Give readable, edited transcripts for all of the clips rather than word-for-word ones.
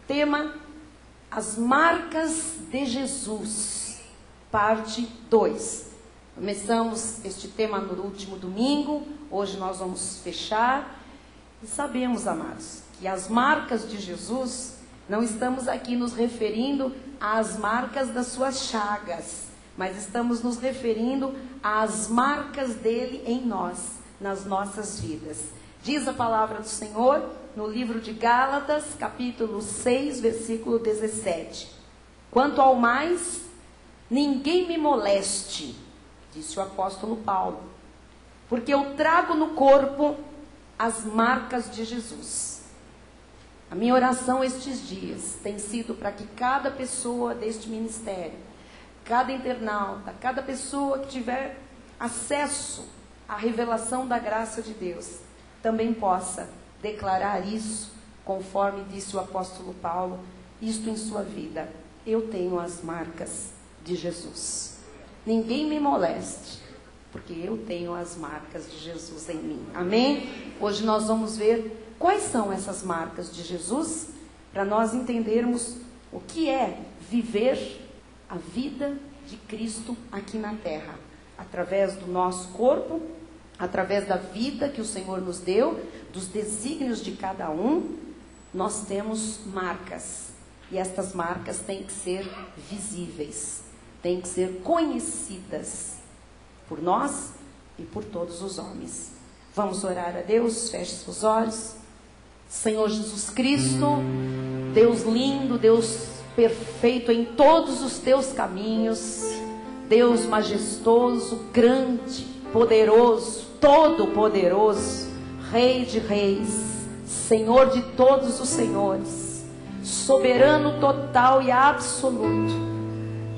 Tema: as marcas de Jesus, parte 2. Começamos este tema no último domingo, hoje nós vamos fechar. E sabemos, amados, que as marcas de Jesus, não estamos aqui nos referindo às marcas das suas chagas, mas estamos nos referindo às marcas dele em nós, nas nossas vidas. Diz a palavra do Senhor no livro de Gálatas, capítulo 6, versículo 17. Quanto ao mais, ninguém me moleste, disse o apóstolo Paulo, porque eu trago no corpo as marcas de Jesus. A minha oração estes dias tem sido para que cada pessoa deste ministério, cada internauta, cada pessoa que tiver acesso à revelação da graça de Deus, também possa declarar isso, conforme disse o apóstolo Paulo, isto em sua vida: eu tenho as marcas de Jesus. Ninguém me moleste, porque eu tenho as marcas de Jesus em mim. Amém? Hoje nós vamos ver quais são essas marcas de Jesus, para nós entendermos o que é viver a vida de Cristo aqui na terra, através do nosso corpo, através da vida que o Senhor nos deu, dos desígnios de cada um. Nós temos marcas, e estas marcas têm que ser visíveis, têm que ser conhecidas por nós e por todos os homens. Vamos orar a Deus. Feche seus olhos. Senhor Jesus Cristo, Deus lindo, Deus perfeito em todos os teus caminhos, Deus majestoso, grande, poderoso, todo-poderoso, Rei de reis, Senhor de todos os senhores, soberano total e absoluto,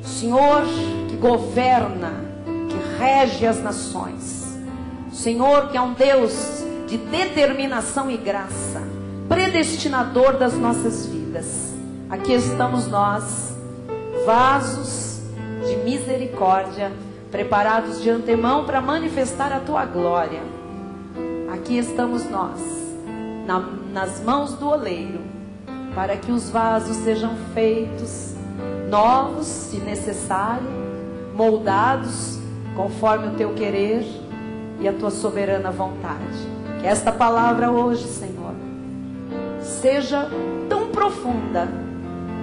Senhor que governa, que rege as nações, Senhor que é um Deus de determinação e graça, predestinador das nossas vidas. Aqui estamos nós, vasos de misericórdia, preparados de antemão para manifestar a tua glória. Aqui estamos nós, nas mãos do oleiro, para que os vasos sejam feitos novos, se necessário, moldados conforme o teu querer e a tua soberana vontade. Que esta palavra hoje, Senhor, seja tão profunda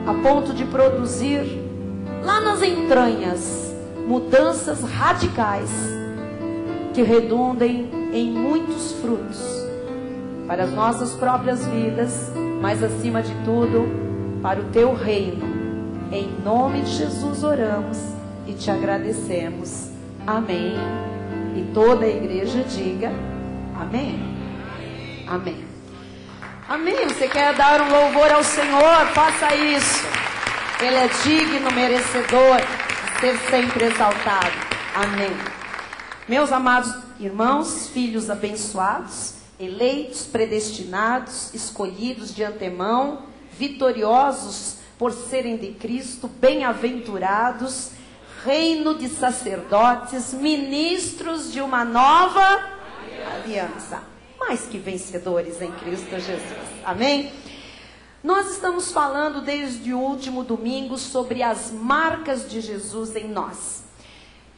a ponto de produzir lá nas entranhas mudanças radicais que redundem em muitos frutos para as nossas próprias vidas, mas acima de tudo para o teu reino. Em nome de Jesus oramos e te agradecemos. Amém. E toda a igreja diga amém. Amém. Amém. Você quer dar um louvor ao Senhor? Faça isso. Ele é digno, merecedor de ser sempre exaltado. Amém. Meus amados irmãos, filhos abençoados, eleitos, predestinados, escolhidos de antemão, vitoriosos por serem de Cristo, bem-aventurados, reino de sacerdotes, ministros de uma nova aliança, mais que vencedores em Cristo Jesus. Amém? Nós estamos falando desde o último domingo sobre as marcas de Jesus em nós.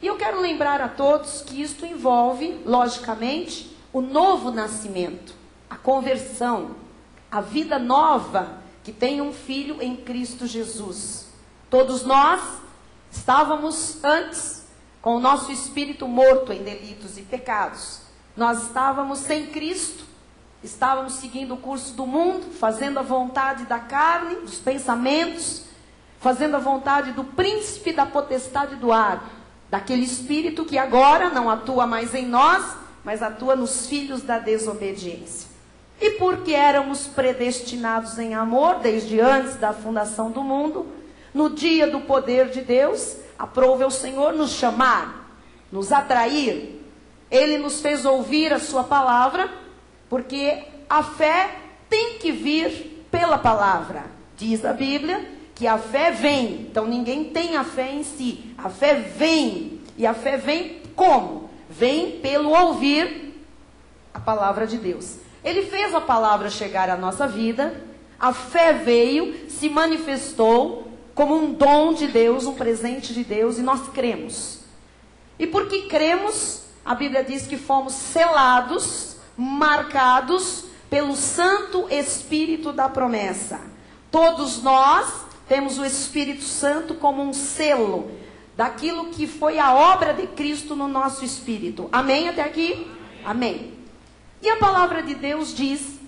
E eu quero lembrar a todos que isto envolve, logicamente, o novo nascimento, a conversão, a vida nova que tem um filho em Cristo Jesus. Todos nós estávamos antes com o nosso espírito morto em delitos e pecados. Nós estávamos sem Cristo, estávamos seguindo o curso do mundo, fazendo a vontade da carne, dos pensamentos, fazendo a vontade do príncipe da potestade do ar, daquele espírito que agora não atua mais em nós, mas atua nos filhos da desobediência. E porque éramos predestinados em amor desde antes da fundação do mundo, no dia do poder de Deus, aprove ao Senhor nos chamar, nos atrair. Ele nos fez ouvir a sua palavra, porque a fé tem que vir pela palavra. Diz a Bíblia que a fé vem, então ninguém tem a fé em si, a fé vem, e a fé vem como? Vem pelo ouvir a palavra de Deus. Ele fez a palavra chegar à nossa vida, A fé veio, se manifestou como um dom de Deus, um presente de Deus, e nós cremos. E porque cremos, a Bíblia diz que fomos selados, marcados pelo Santo Espírito da promessa. Todos nós temos o Espírito Santo como um selo daquilo que foi a obra de Cristo no nosso espírito. Amém até aqui? Amém. E a palavra de Deus diz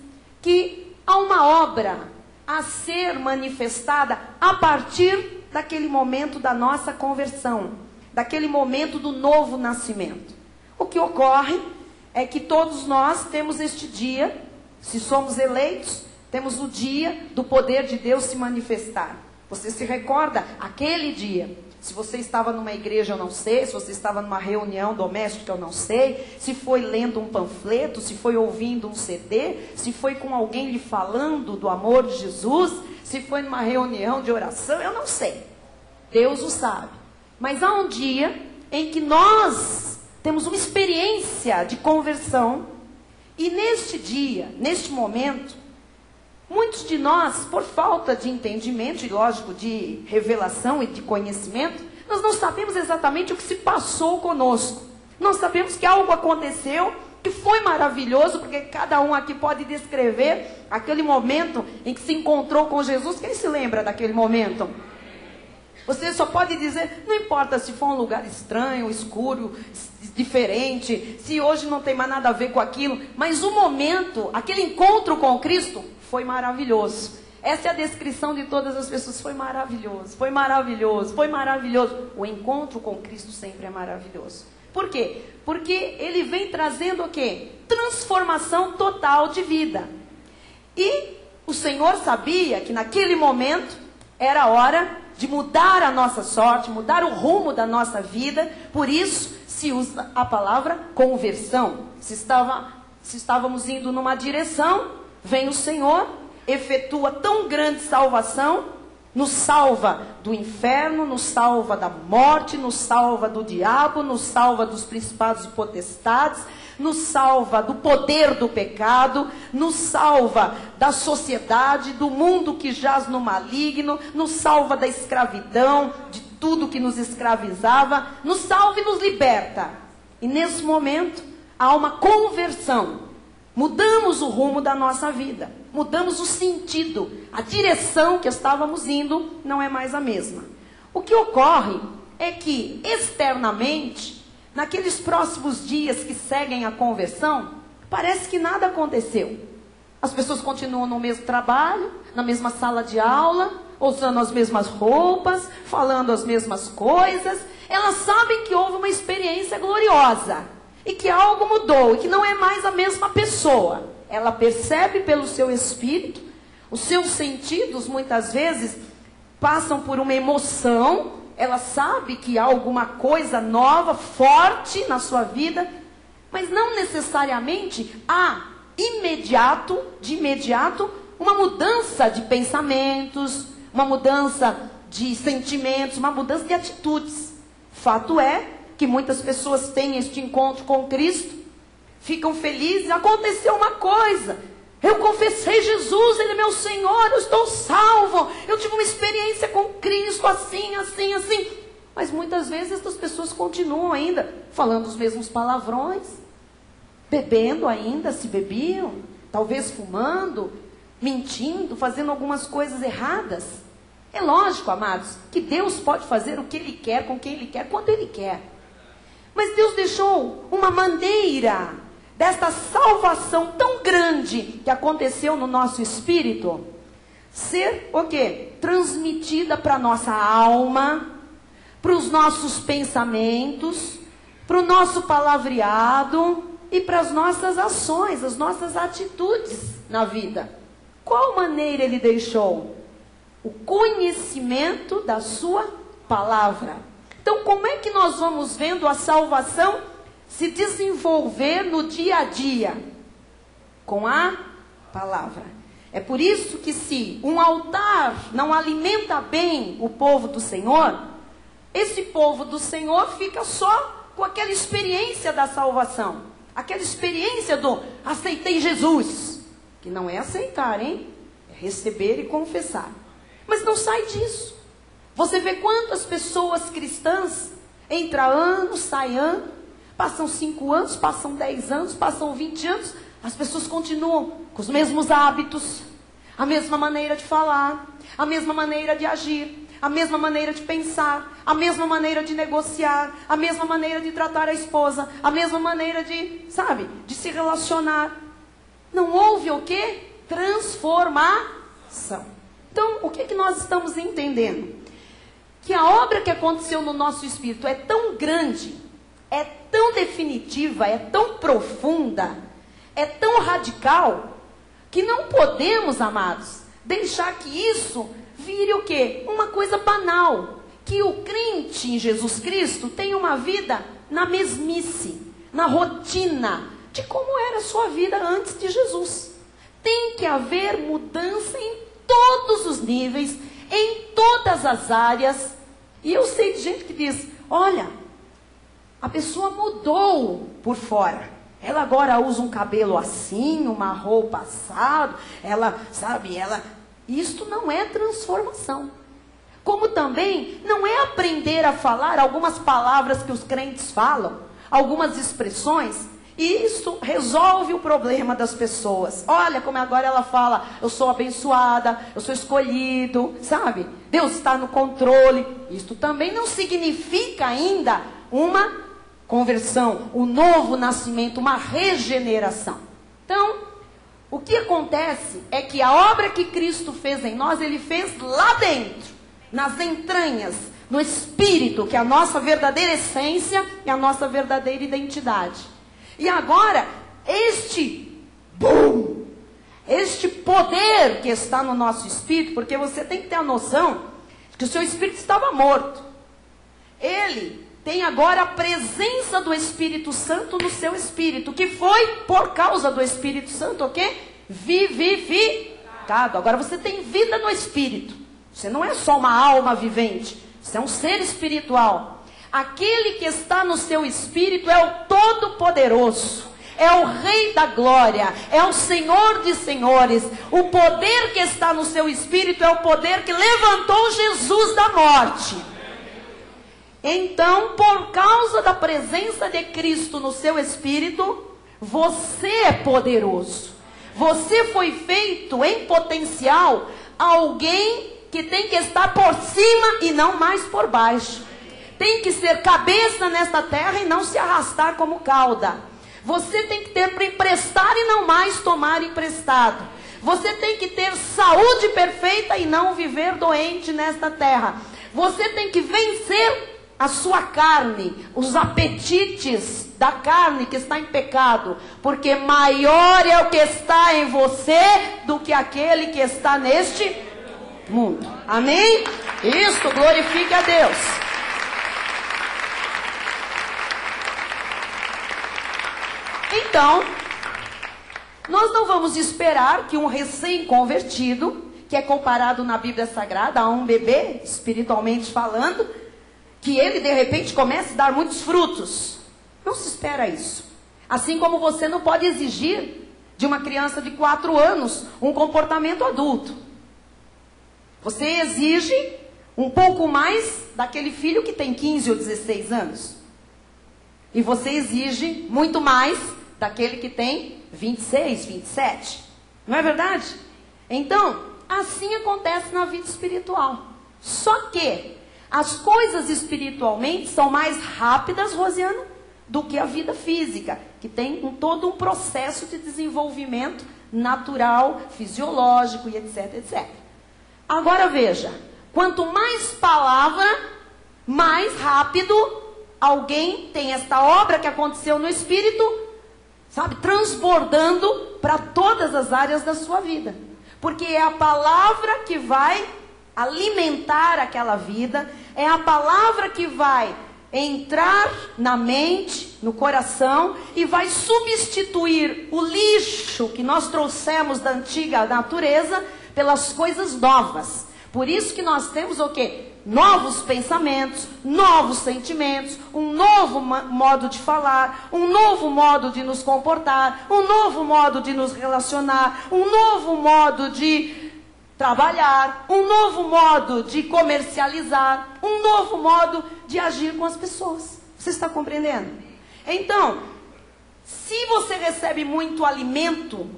que há uma obra a ser manifestada a partir daquele momento da nossa conversão, daquele momento do novo nascimento. O que ocorre é que todos nós temos este dia, se somos eleitos, temos o dia do poder de Deus se manifestar. Você se recorda aquele dia? Se você estava numa igreja, eu não sei. Se você estava numa reunião doméstica, eu não sei. Se foi lendo um panfleto, se foi ouvindo um CD, se foi com alguém lhe falando do amor de Jesus, se foi numa reunião de oração, eu não sei. Deus o sabe. Mas há um dia em que nós temos uma experiência de conversão. E neste dia, neste momento, muitos de nós, por falta de entendimento, e lógico, de revelação e de conhecimento, nós não sabemos exatamente o que se passou conosco. Nós sabemos que algo aconteceu que foi maravilhoso, porque cada um aqui pode descrever aquele momento em que se encontrou com Jesus. Quem se lembra daquele momento? Você só pode dizer, não importa se for um lugar estranho, escuro, diferente, se hoje não tem mais nada a ver com aquilo, mas o momento, aquele encontro com Cristo, foi maravilhoso. Essa é a descrição de todas as pessoas. Foi maravilhoso, foi maravilhoso, foi maravilhoso. O encontro com Cristo sempre é maravilhoso. Por quê? Porque ele vem trazendo o quê? Transformação total de vida. E o Senhor sabia que naquele momento era hora de mudar a nossa sorte, mudar o rumo da nossa vida. Por isso se usa a palavra conversão. Se estávamos indo numa direção, vem o Senhor, efetua tão grande salvação, nos salva do inferno, nos salva da morte, nos salva do diabo, nos salva dos principados e potestades, nos salva do poder do pecado, nos salva da sociedade, do mundo que jaz no maligno, nos salva da escravidão, de tudo que nos escravizava, nos salva e nos liberta. E nesse momento há uma conversão. Mudamos o rumo da nossa vida, mudamos o sentido, a direção que estávamos indo não é mais a mesma. O que ocorre é que externamente, naqueles próximos dias que seguem a conversão, parece que nada aconteceu. As pessoas continuam no mesmo trabalho, na mesma sala de aula, usando as mesmas roupas, falando as mesmas coisas. Elas sabem que houve uma experiência gloriosa e que algo mudou, e que não é mais a mesma pessoa. Ela percebe pelo seu espírito, os seus sentidos muitas vezes passam por uma emoção, ela sabe que há alguma coisa nova, forte na sua vida, mas não necessariamente há de imediato, uma mudança de pensamentos, uma mudança de sentimentos, uma mudança de atitudes. Fato é que muitas pessoas têm este encontro com Cristo, ficam felizes, aconteceu uma coisa, eu confessei Jesus, Ele é meu Senhor, eu estou salvo, eu tive uma experiência com Cristo, assim, assim, assim. Mas muitas vezes essas pessoas continuam ainda falando os mesmos palavrões, bebendo ainda, se bebiam, talvez fumando, mentindo, fazendo algumas coisas erradas. É lógico, amados, que Deus pode fazer o que Ele quer, com quem Ele quer, quando Ele quer. Mas Deus deixou uma maneira desta salvação tão grande que aconteceu no nosso espírito ser o quê? Transmitida para a nossa alma, para os nossos pensamentos, para o nosso palavreado e para as nossas ações, as nossas atitudes na vida. Qual maneira Ele deixou? O conhecimento da sua palavra. Então, como é que nós vamos vendo a salvação se desenvolver no dia a dia? Com a palavra. É por isso que se um altar não alimenta bem o povo do Senhor, esse povo do Senhor fica só com aquela experiência da salvação. Aquela experiência do aceitei Jesus. Que não é aceitar, hein? É receber e confessar. Mas não sai disso. Você vê quantas pessoas cristãs, entra ano, sai ano, passam 5 anos, passam 10 anos, passam 20 anos, as pessoas continuam com os mesmos hábitos, a mesma maneira de falar, a mesma maneira de agir, a mesma maneira de pensar, a mesma maneira de negociar, a mesma maneira de tratar a esposa, a mesma maneira de, sabe, de se relacionar. Não houve o quê? Transformação. Então, o que nós estamos entendendo? Que a obra que aconteceu no nosso espírito é tão grande, é tão definitiva, é tão profunda, é tão radical, que não podemos, amados, deixar que isso vire o quê? Uma coisa banal. Que o crente em Jesus Cristo tenha uma vida na mesmice, na rotina de como era a sua vida antes de Jesus. Tem que haver mudança em todos os níveis, em todas as áreas. E eu sei de gente que diz, olha, a pessoa mudou por fora. Ela agora usa um cabelo assim, uma roupa assado, ela, sabe, isto não é transformação. Como também não é aprender a falar algumas palavras que os crentes falam, algumas expressões, e isso resolve o problema das pessoas. Olha como agora ela fala, eu sou abençoada, eu sou escolhido, sabe? Deus está no controle. Isto também não significa ainda uma conversão, um novo nascimento, uma regeneração. Então, o que acontece é que a obra que Cristo fez em nós, Ele fez lá dentro, nas entranhas, no Espírito, que é a nossa verdadeira essência e a nossa verdadeira identidade. E agora, este poder que está no nosso Espírito, porque você tem que ter a noção que o seu Espírito estava morto. Ele tem agora a presença do Espírito Santo no seu Espírito, que foi por causa do Espírito Santo, o quê? Vivificado. Agora você tem vida no Espírito. Você não é só uma alma vivente, você é um ser espiritual. Aquele que está no seu Espírito é o Todo-Poderoso, é o Rei da Glória, é o Senhor de Senhores. O poder que está no seu Espírito é o poder que levantou Jesus da morte. Então, por causa da presença de Cristo no seu Espírito, você é poderoso. Você foi feito em potencial alguém que tem que estar por cima e não mais por baixo. Tem que ser cabeça nesta terra e não se arrastar como cauda. Você tem que ter para emprestar e não mais tomar emprestado. Você tem que ter saúde perfeita e não viver doente nesta terra. Você tem que vencer a sua carne, os apetites da carne que está em pecado, porque maior é o que está em você do que aquele que está neste mundo. Amém? Isto, glorifique a Deus. Então, nós não vamos esperar que um recém-convertido, que é comparado na Bíblia Sagrada a um bebê, espiritualmente falando, que ele de repente comece a dar muitos frutos. Não se espera isso. Assim como você não pode exigir de uma criança de 4 anos um comportamento adulto. Você exige um pouco mais daquele filho que tem 15 ou 16 anos. E você exige muito mais daquele que tem 26, 27. Não é verdade? Então, assim acontece na vida espiritual. Só que as coisas espiritualmente são mais rápidas, Rosiana, do que a vida física, que tem todo um processo de desenvolvimento natural, fisiológico e etc, etc. Agora veja, quanto mais palavra, mais rápido alguém tem esta obra que aconteceu no Espírito, sabe, transbordando para todas as áreas da sua vida. Porque é a palavra que vai alimentar aquela vida, é a palavra que vai entrar na mente, no coração, e vai substituir o lixo que nós trouxemos da antiga natureza pelas coisas novas. Por isso que nós temos o quê? Novos pensamentos, novos sentimentos, um novo modo de falar, um novo modo de nos comportar, um novo modo de nos relacionar, um novo modo de trabalhar, um novo modo de comercializar, um novo modo de agir com as pessoas. Você está compreendendo? Então, se você recebe muito alimento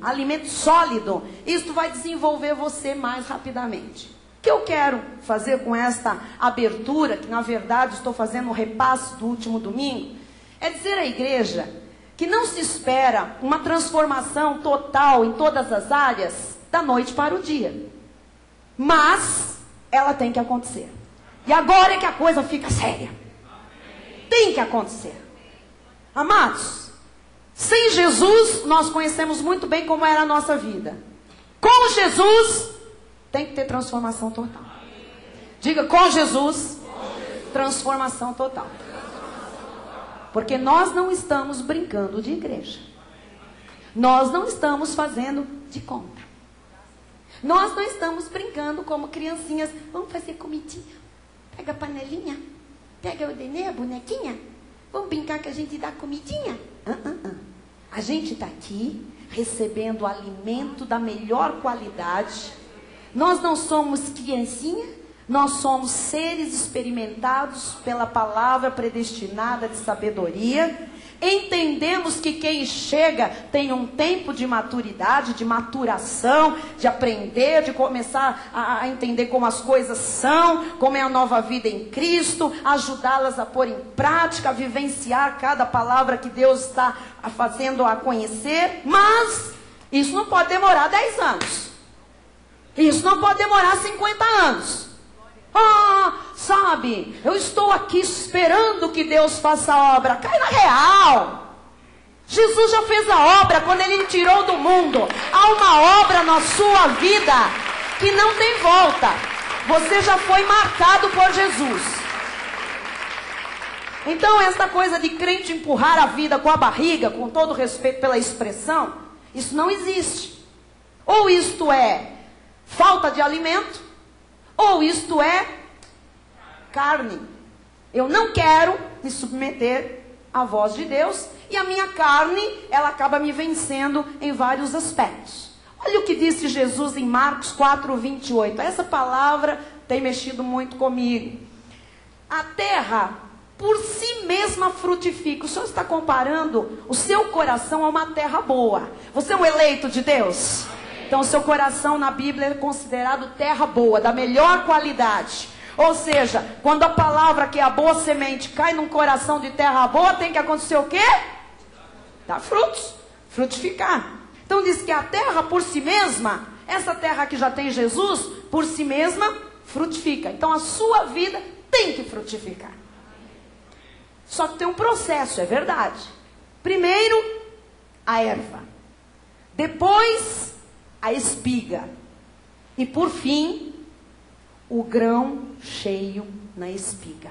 sólido, isso vai desenvolver você mais rapidamente. O que eu quero fazer com esta abertura, que na verdade estou fazendo um repasse do último domingo, é dizer à igreja que não se espera uma transformação total em todas as áreas da noite para o dia. Mas ela tem que acontecer. E agora é que a coisa fica séria. Tem que acontecer. Amados, sem Jesus, nós conhecemos muito bem como era a nossa vida. Com Jesus, tem que ter transformação total. Diga, com Jesus, transformação total. Porque nós não estamos brincando de igreja. Nós não estamos fazendo de conta. Nós não estamos brincando como criancinhas. Vamos fazer comidinha. Pega a panelinha. Pega o nenê, a bonequinha. Vamos brincar que a gente dá comidinha. A gente está aqui recebendo alimento da melhor qualidade. Nós não somos criancinha. Nós somos seres experimentados pela palavra predestinada de sabedoria. Entendemos que quem chega tem um tempo de maturidade, de maturação, de aprender, de começar a entender como as coisas são, como é a nova vida em Cristo, ajudá-las a pôr em prática, a vivenciar cada palavra que Deus está fazendo a conhecer. Mas isso não pode demorar 10 anos. Isso não pode demorar 50 anos. Sabe, eu estou aqui esperando que Deus faça a obra. Cai na real. Jesus já fez a obra quando Ele tirou do mundo. Há uma obra na sua vida que não tem volta. Você já foi marcado por Jesus. Então essa coisa de crente empurrar a vida com a barriga, com todo respeito pela expressão, isso não existe. Ou isto é falta de alimento, ou isto é carne. Eu não quero me submeter à voz de Deus, e a minha carne, ela acaba me vencendo em vários aspectos. Olha o que disse Jesus em Marcos 4:28. Essa palavra tem mexido muito comigo. A terra por si mesma frutifica. O Senhor está comparando o seu coração a uma terra boa. Você é um eleito de Deus? Então o seu coração na Bíblia é considerado terra boa, da melhor qualidade. Ou seja, quando a palavra que é a boa semente cai num coração de terra boa, tem que acontecer o quê? Dar frutos, frutificar. Então diz que a terra por si mesma, essa terra que já tem Jesus, por si mesma frutifica. Então a sua vida tem que frutificar. Só que tem um processo, é verdade. Primeiro, a erva. Depois, a espiga. E por fim, o grão cheio na espiga.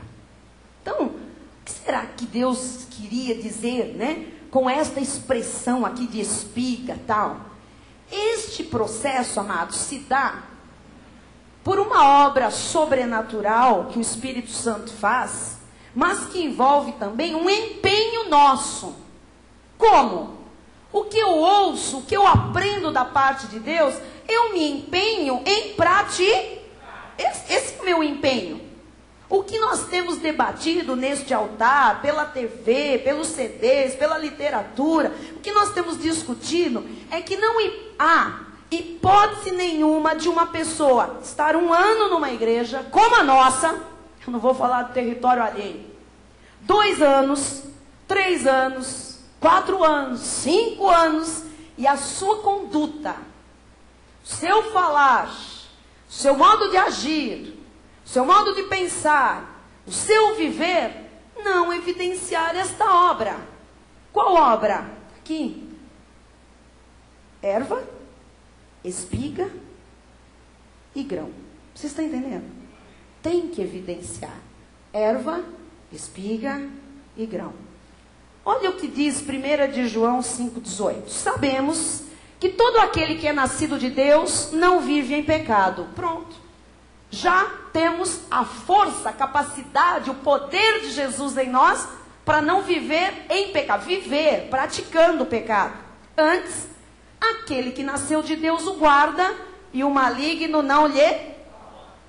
Então, o que será que Deus queria dizer, né? Com esta expressão aqui de espiga tal? Este processo, amados, se dá por uma obra sobrenatural que o Espírito Santo faz, mas que envolve também um empenho nosso. Como? O que eu ouço, o que eu aprendo da parte de Deus, eu me empenho em praticar. Esse é o meu empenho. O que nós temos debatido neste altar, pela TV, pelos CDs, pela literatura, o que nós temos discutido é que não há hipótese nenhuma de uma pessoa estar 1 ano numa igreja como a nossa, eu não vou falar do território alheio, 2 anos, 3 anos, 4 anos, 5 anos, e a sua conduta, seu falar, seu modo de agir, seu modo de pensar, o seu viver, não evidenciar esta obra. Qual obra? Aqui. Erva, espiga e grão. Você está entendendo? Tem que evidenciar. Erva, espiga e grão. Olha o que diz 1 de João 5,18. Sabemos que todo aquele que é nascido de Deus não vive em pecado. Pronto. Já temos a força, a capacidade, o poder de Jesus em nós para não viver em pecado. Viver praticando o pecado. Antes, aquele que nasceu de Deus o guarda e o maligno não lhe...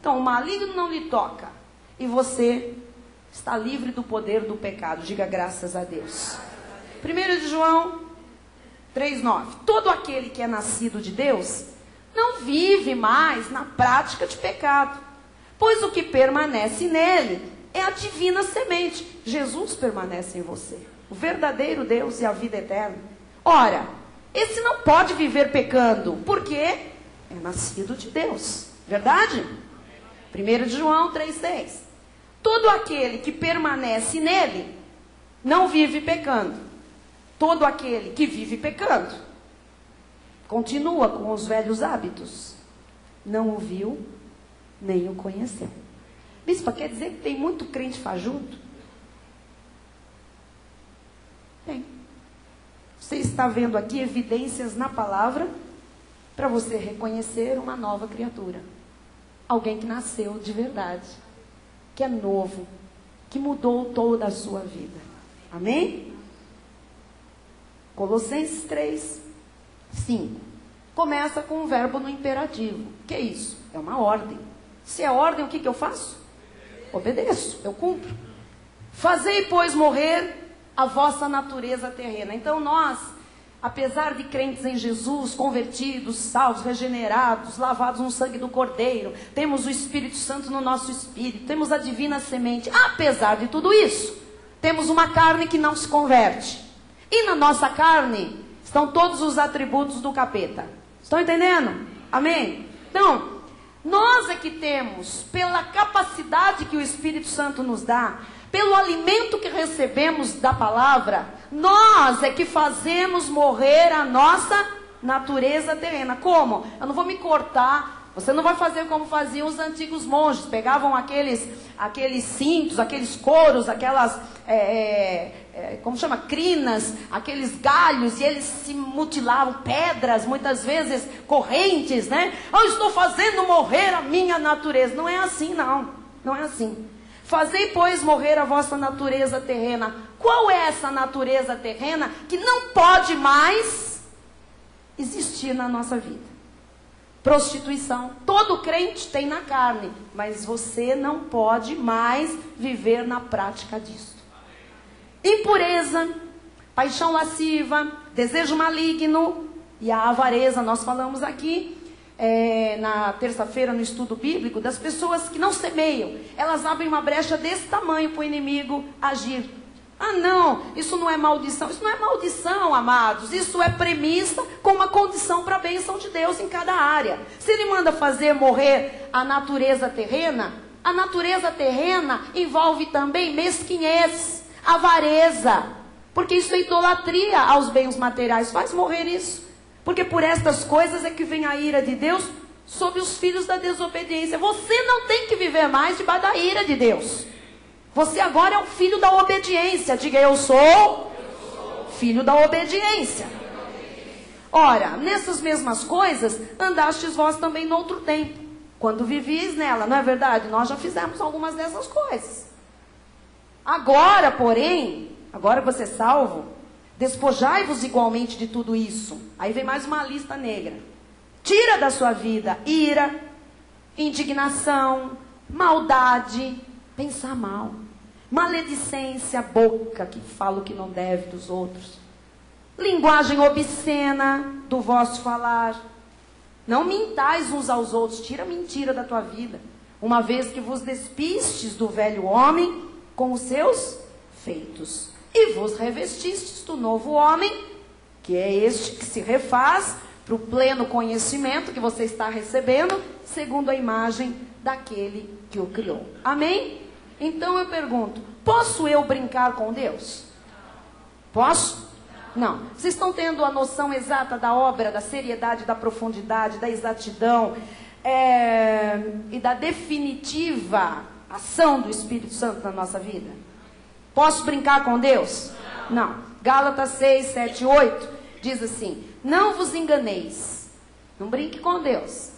Então, o maligno não lhe toca. E você está livre do poder do pecado. Diga graças a Deus. 1 de João 3,9. Todo aquele que é nascido de Deus não vive mais na prática de pecado, pois o que permanece nele é a divina semente. Jesus permanece em você, o verdadeiro Deus e a vida eterna. Ora, esse não pode viver pecando, porque é nascido de Deus. Verdade? 1 de João 3,6. Todo aquele que permanece nele não vive pecando. Todo aquele que vive pecando continua com os velhos hábitos. Não o viu, nem o conheceu. Bispa, quer dizer que tem muito crente fajuto? Tem. Você está vendo aqui evidências na palavra para você reconhecer uma nova criatura. Alguém que nasceu de verdade, que é novo, que mudou toda a sua vida. Amém? Colossenses 3:5. Começa com um verbo no imperativo. O que é isso? É uma ordem. Se é ordem, o que eu faço? Obedeço, eu cumpro. Fazei, pois, morrer a vossa natureza terrena. Então nós, apesar de crentes em Jesus, convertidos, salvos, regenerados, lavados no sangue do Cordeiro, temos o Espírito Santo no nosso espírito, temos a divina semente. Apesar de tudo isso, temos uma carne que não se converte. E na nossa carne estão todos os atributos do capeta. Estão entendendo? Amém? Então, nós é que temos, pela capacidade que o Espírito Santo nos dá, pelo alimento que recebemos da palavra, nós é que fazemos morrer a nossa natureza terrena. Como? Eu não vou me cortar. Você não vai fazer como faziam os antigos monges. Pegavam aqueles cintos, aqueles couros, aquelas, como chama? Crinas, aqueles galhos, e eles se mutilavam, pedras, muitas vezes correntes, né? Eu estou fazendo morrer a minha natureza. Não é assim, não. Não é assim. Fazei, pois, morrer a vossa natureza terrena. Qual é essa natureza terrena que não pode mais existir na nossa vida? Prostituição. Todo crente tem na carne, mas você não pode mais viver na prática disso. Impureza, paixão lasciva, desejo maligno e a avareza. Nós falamos aqui na terça-feira no estudo bíblico das pessoas que não semeiam. Elas abrem uma brecha desse tamanho para o inimigo agir. Ah, não, isso não é maldição. Isso não é maldição, amados. Isso é premissa com uma condição para a bênção de Deus em cada área. Se ele manda fazer morrer a natureza terrena envolve também mesquinhez, avareza. Porque isso é idolatria aos bens materiais. Faz morrer isso. Porque por estas coisas é que vem a ira de Deus sobre os filhos da desobediência. Você não tem que viver mais debaixo da ira de Deus. Você agora é um filho da obediência. Diga, eu sou filho da obediência. Ora, nessas mesmas coisas, andastes vós também no outro tempo, quando vivis nela, não é verdade? Nós já fizemos algumas dessas coisas. Agora, porém, agora que você é salvo, despojai-vos igualmente de tudo isso. Aí vem mais uma lista negra. Tira da sua vida ira, indignação, maldade, pensar mal, maledicência, boca que fala o que não deve dos outros, linguagem obscena do vosso falar. Não mintais uns aos outros. Tira a mentira da tua vida, uma vez que vos despistes do velho homem com os seus feitos e vos revestistes do novo homem, que é este que se refaz para o pleno conhecimento que você está recebendo, segundo a imagem daquele que o criou. Amém? Então eu pergunto, posso eu brincar com Deus? Posso? Não. Vocês estão tendo a noção exata da obra, da seriedade, da profundidade, da exatidão e da definitiva ação do Espírito Santo na nossa vida? Posso brincar com Deus? Não. Gálatas 6, 7, 8 diz assim: não vos enganeis, não brinque com Deus,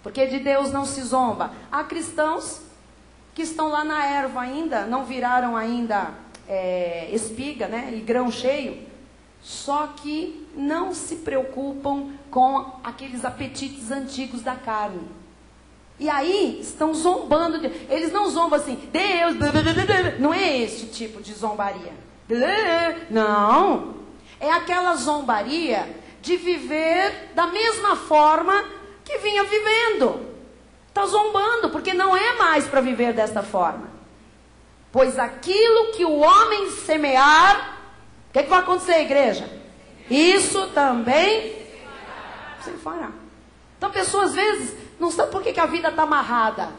porque de Deus não se zomba. Há cristãos que estão lá na erva ainda, não viraram ainda espiga, né, e grão cheio, só que não se preocupam com aqueles apetites antigos da carne. E aí estão zombando. Eles não zombam assim, Deus, não é esse tipo de zombaria. Não, é aquela zombaria de viver da mesma forma que vinha vivendo. Está zombando, porque não é mais para viver desta forma. Pois aquilo que o homem semear, o que vai acontecer, igreja? Isso também se fará. Então a pessoa às vezes não sabe por que a vida está amarrada.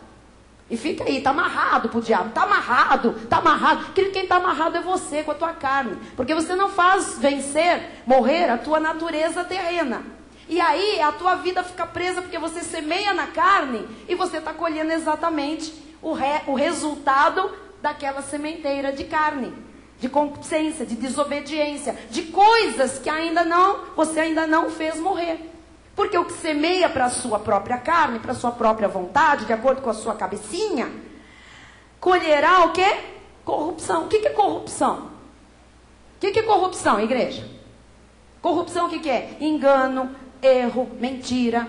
E fica aí, está amarrado para o diabo, está amarrado, está amarrado. Quem está amarrado é você, com a tua carne. Porque você não faz vencer, morrer a tua natureza terrena. E aí a tua vida fica presa porque você semeia na carne e você está colhendo exatamente o resultado daquela sementeira de carne, de concupiscência, de desobediência, de coisas que você ainda não fez morrer. Porque o que semeia para a sua própria carne, para a sua própria vontade, de acordo com a sua cabecinha, colherá o quê? Corrupção. O que é corrupção? O que é corrupção, igreja? Corrupção o que é? Engano, erro, mentira,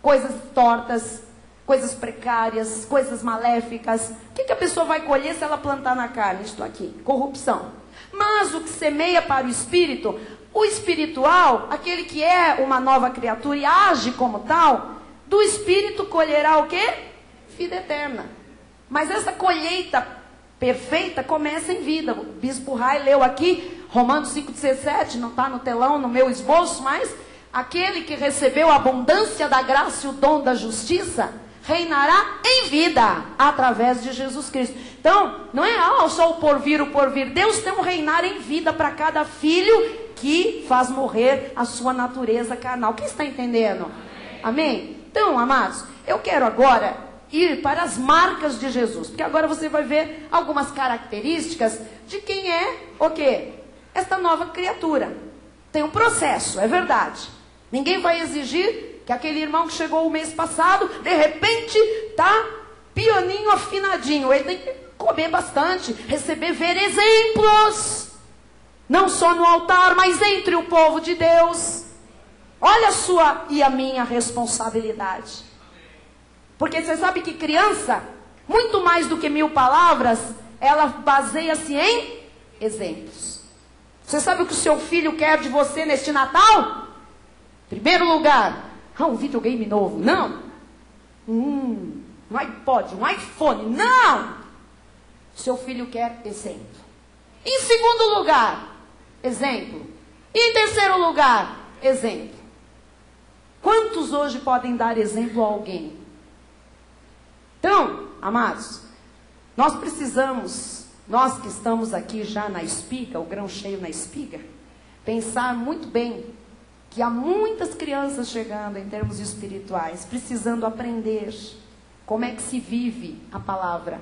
coisas tortas, coisas precárias, coisas maléficas. O que a pessoa vai colher se ela plantar na carne? Isto aqui, corrupção. Mas o que semeia para o espírito, o espiritual, aquele que é uma nova criatura e age como tal, do espírito colherá o quê? Vida eterna. Mas essa colheita perfeita começa em vida. O bispo Rai leu aqui, Romanos 5,17, não está no telão, no meu esboço, mas aquele que recebeu a abundância da graça e o dom da justiça, reinará em vida, através de Jesus Cristo. Então, não é só o porvir. Deus tem um reinar em vida para cada filho que faz morrer a sua natureza carnal. Quem está entendendo? Amém? Então, amados, eu quero agora ir para as marcas de Jesus, porque agora você vai ver algumas características de quem é o quê? Esta nova criatura. Tem um processo, é verdade. Ninguém vai exigir que aquele irmão que chegou o mês passado, de repente, tá pianinho afinadinho. Ele tem que comer bastante, ver exemplos. Não só no altar, mas entre o povo de Deus. Olha a sua e a minha responsabilidade. Porque você sabe que criança, muito mais do que 1000 palavras, ela baseia-se em exemplos. Você sabe o que o seu filho quer de você neste Natal? Primeiro lugar, um videogame novo. Não. Um iPod, um iPhone. Não. Seu filho quer exemplo. Em segundo lugar, exemplo. E em terceiro lugar, exemplo. Quantos hoje podem dar exemplo a alguém? Então, amados, nós precisamos, nós que estamos aqui já na espiga, o grão cheio na espiga, pensar muito bem que há muitas crianças chegando em termos espirituais, precisando aprender como é que se vive a palavra.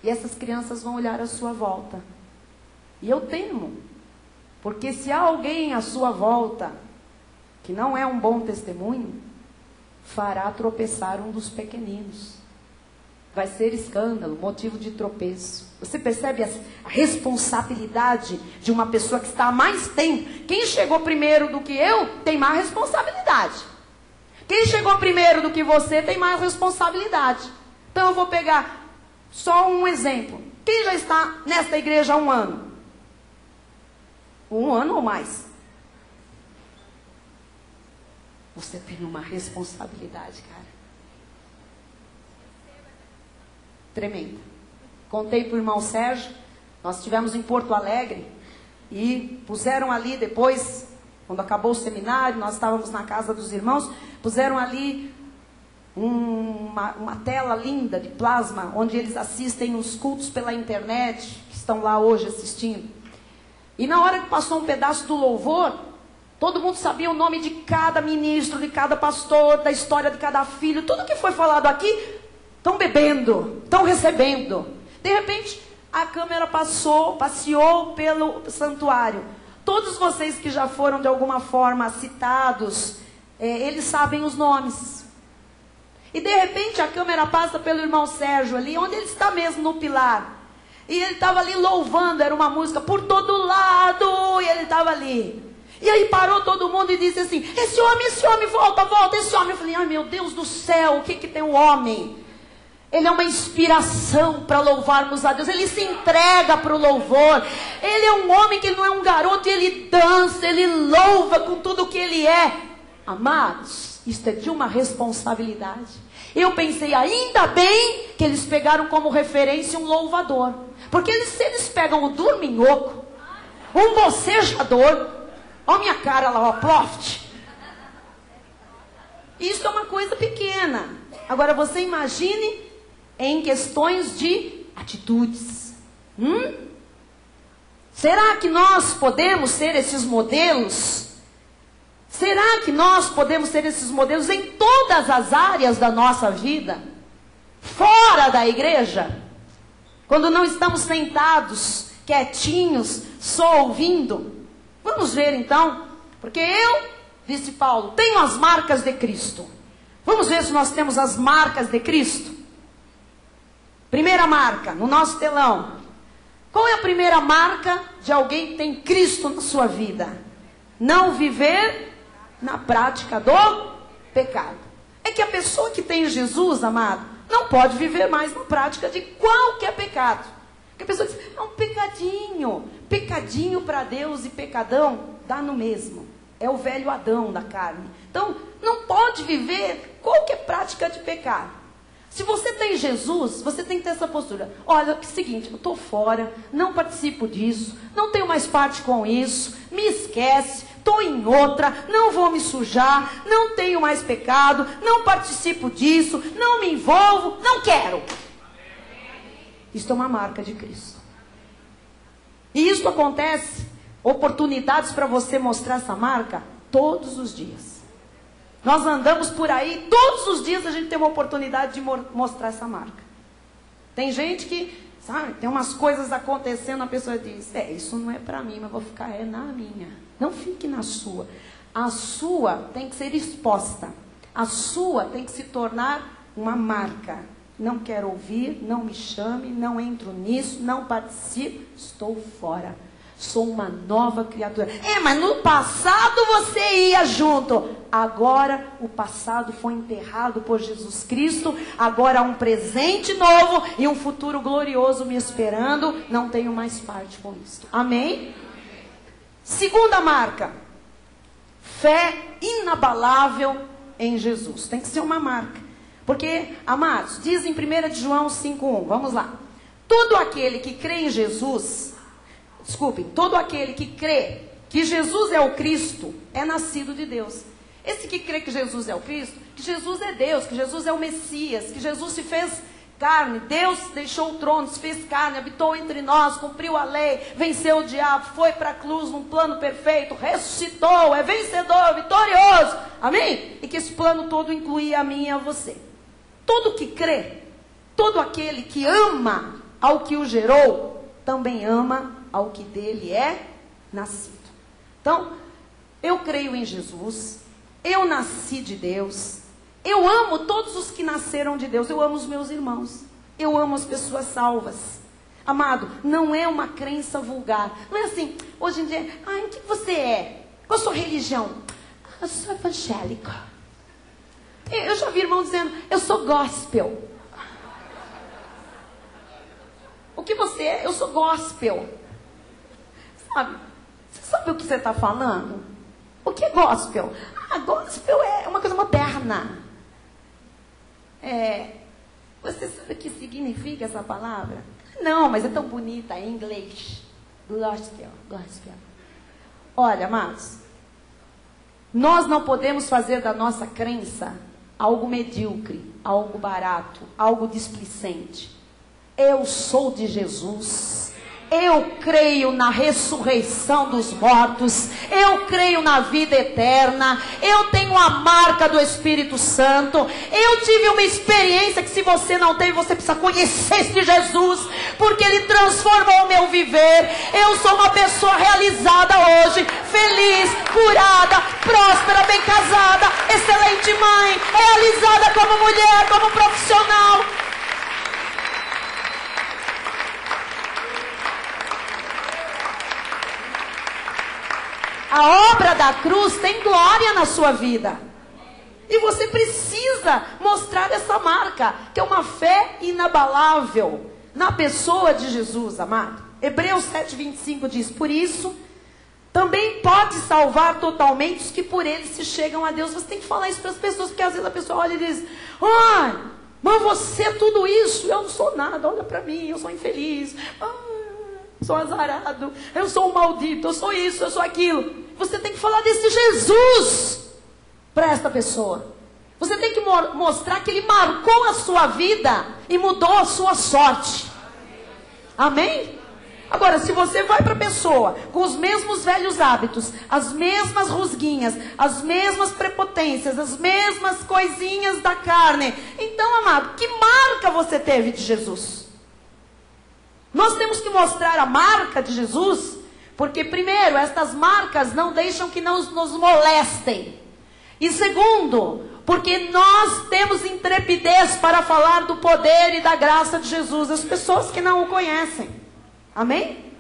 E essas crianças vão olhar à sua volta. E eu temo, porque se há alguém à sua volta que não é um bom testemunho, fará tropeçar um dos pequeninos. Vai ser escândalo, motivo de tropeço. Você percebe a responsabilidade de uma pessoa que está há mais tempo? Quem chegou primeiro do que eu tem mais responsabilidade. Quem chegou primeiro do que você tem mais responsabilidade. Então eu vou pegar só um exemplo. Quem já está nesta igreja há 1 ano? 1 ano ou mais? Você tem uma responsabilidade, cara. Tremenda. Contei para o irmão Sérgio, nós estivemos em Porto Alegre e puseram ali depois, quando acabou o seminário, nós estávamos na casa dos irmãos, puseram ali uma tela linda de plasma, onde eles assistem os cultos pela internet, que estão lá hoje assistindo. E na hora que passou um pedaço do louvor, todo mundo sabia o nome de cada ministro, de cada pastor, da história de cada filho, tudo que foi falado aqui. Estão bebendo, estão recebendo. De repente, a câmera passeou pelo santuário. Todos vocês que já foram de alguma forma citados, eles sabem os nomes. E de repente a câmera passa pelo irmão Sérgio ali, onde ele está mesmo no pilar. E ele estava ali louvando, era uma música por todo lado, e ele estava ali. E aí parou todo mundo e disse assim, esse homem, volta, esse homem. Eu falei, ai meu Deus do céu, o que tem o homem? Ele é uma inspiração para louvarmos a Deus. Ele se entrega para o louvor. Ele é um homem que ele não é um garoto. Ele dança, ele louva com tudo que ele é. Amados, isso é de uma responsabilidade. Eu pensei, ainda bem que eles pegaram como referência um louvador. Porque se eles pegam um dorminhoco, um bocejador, olha a minha cara lá, ó, ploft. Isso é uma coisa pequena. Agora você imagine em questões de atitudes. Será que nós podemos ser esses modelos? Será que nós podemos ser esses modelos em todas as áreas da nossa vida? Fora da igreja? Quando não estamos sentados, quietinhos, só ouvindo? Vamos ver então. Porque eu, disse Paulo, tenho as marcas de Cristo. Vamos ver se nós temos as marcas de Cristo. Primeira marca, no nosso telão. Qual é a primeira marca de alguém que tem Cristo na sua vida? Não viver na prática do pecado. É que a pessoa que tem Jesus, amado, não pode viver mais na prática de qualquer pecado. Porque a pessoa diz, é um pecadinho. Pecadinho para Deus e pecadão dá no mesmo. É o velho Adão da carne. Então, não pode viver qualquer prática de pecado. Se você tem Jesus, você tem que ter essa postura. Olha, é o seguinte, eu estou fora, não participo disso, não tenho mais parte com isso, me esquece, estou em outra, não vou me sujar, não tenho mais pecado, não participo disso, não me envolvo, não quero. Isso é uma marca de Cristo. E isso acontece, oportunidades para você mostrar essa marca, todos os dias. Nós andamos por aí, todos os dias a gente tem uma oportunidade de mostrar essa marca. Tem gente que, sabe, tem umas coisas acontecendo, a pessoa diz, isso não é para mim, mas vou ficar, na minha. Não fique na sua. A sua tem que ser exposta. A sua tem que se tornar uma marca. Não quero ouvir, não me chame, não entro nisso, não participo, estou fora. Sou uma nova criatura. Mas no passado você ia junto. Agora o passado foi enterrado por Jesus Cristo. Agora há um presente novo e um futuro glorioso me esperando. Não tenho mais parte com isso. Amém? Segunda marca. Fé inabalável em Jesus. Tem que ser uma marca. Porque, amados, diz em 1 João 5,1. Vamos lá. Todo aquele que crê em Jesus... Desculpem, todo aquele que crê que Jesus é o Cristo, é nascido de Deus. Esse que crê que Jesus é o Cristo, que Jesus é Deus, que Jesus é o Messias, que Jesus se fez carne, Deus deixou o trono, se fez carne, habitou entre nós, cumpriu a lei, venceu o diabo, foi para a cruz num plano perfeito, ressuscitou, é vencedor, vitorioso, amém? E que esse plano todo incluía a mim e a você. Todo que crê, todo aquele que ama ao que o gerou, também ama ao que dele é nascido. Então, eu creio em Jesus, eu nasci de Deus, eu amo todos os que nasceram de Deus, eu amo os meus irmãos, eu amo as pessoas salvas. Amado, não é uma crença vulgar, não é assim, hoje em dia, o que você é? Qual a sua religião? Eu sou evangélica. Eu já vi irmão dizendo, eu sou gospel. O que você é? Eu sou gospel. Sabe? Você sabe o que você está falando? O que é gospel? Gospel é uma coisa moderna. Você sabe o que significa essa palavra? Não, mas é tão bonita em inglês. Gospel. Olha, amados, nós não podemos fazer da nossa crença algo medíocre, algo barato, algo displicente. Eu sou de Jesus. Eu creio na ressurreição dos mortos. Eu creio na vida eterna. Eu tenho a marca do Espírito Santo. Eu tive uma experiência que se você não teve, você precisa conhecer esse Jesus, porque Ele transformou o meu viver. Eu sou uma pessoa realizada hoje, feliz, curada, próspera, bem casada, excelente mãe, realizada como mulher, como profissional. A obra da cruz tem glória na sua vida. E você precisa mostrar essa marca, que é uma fé inabalável na pessoa de Jesus, amado. Hebreus 7:25 diz: por isso, também pode salvar totalmente os que por ele se chegam a Deus. Você tem que falar isso para as pessoas, porque às vezes a pessoa olha e diz: ai, mas você é tudo isso, eu não sou nada, olha para mim, eu sou infeliz, sou azarado, eu sou um maldito, eu sou isso, eu sou aquilo. Você tem que falar desse Jesus para esta pessoa. Você tem que mostrar que ele marcou a sua vida e mudou a sua sorte. Amém? Agora, se você vai para a pessoa com os mesmos velhos hábitos, as mesmas rusguinhas, as mesmas prepotências, as mesmas coisinhas da carne, então, amado, que marca você teve de Jesus? Nós temos que mostrar a marca de Jesus, porque primeiro, estas marcas não deixam que nos molestem. E segundo, porque nós temos intrepidez para falar do poder e da graça de Jesus às pessoas que não o conhecem. Amém?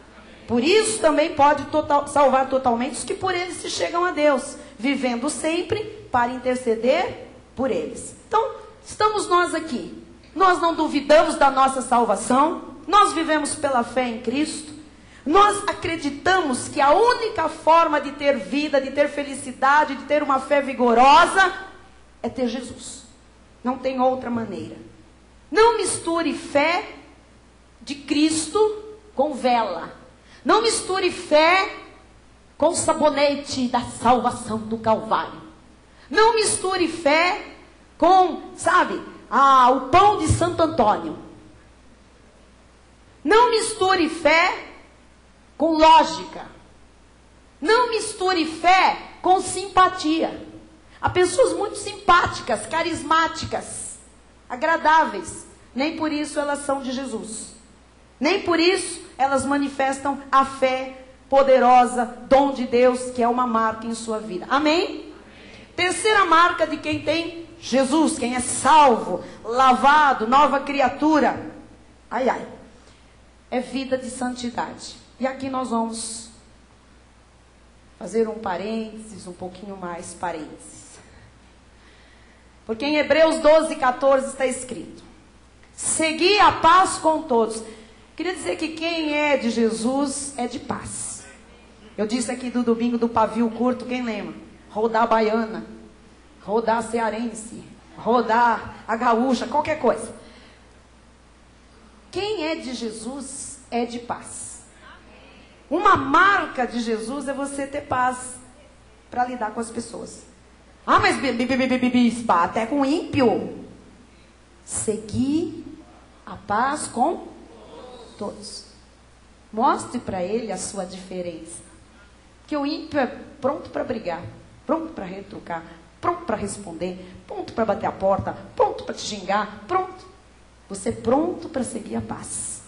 Por isso também pode salvar totalmente os que por eles se chegam a Deus, vivendo sempre para interceder por eles. Então, estamos nós aqui. Nós não duvidamos da nossa salvação. Nós vivemos pela fé em Cristo. Nós acreditamos que a única forma de ter vida, de ter felicidade, de ter uma fé vigorosa, é ter Jesus. Não tem outra maneira. Não misture fé de Cristo com vela. Não misture fé com sabonete da salvação do Calvário. Não misture fé com, o pão de Santo Antônio. Não misture fé com lógica. Não misture fé com simpatia. Há pessoas muito simpáticas, carismáticas, agradáveis. Nem por isso elas são de Jesus. Nem por isso elas manifestam a fé poderosa, dom de Deus, que é uma marca em sua vida. Amém? Terceira marca de quem tem Jesus, quem é salvo, lavado, nova criatura. É vida de santidade. E aqui nós vamos fazer um parênteses, um pouquinho mais parênteses. Porque em Hebreus 12:14 está escrito: segui a paz com todos. Queria dizer que quem é de Jesus é de paz. Eu disse aqui do domingo do pavio curto, quem lembra? Rodar a baiana, rodar a cearense, rodar a gaúcha, qualquer coisa. Quem é de Jesus é de paz. Uma marca de Jesus é você ter paz para lidar com as pessoas. Mas bispa, até com ímpio. Seguir a paz com todos. Mostre para ele a sua diferença. Porque o ímpio é pronto para brigar, pronto para retrucar, pronto para responder, pronto para bater a porta, pronto para te xingar, pronto. Você é pronto para seguir a paz.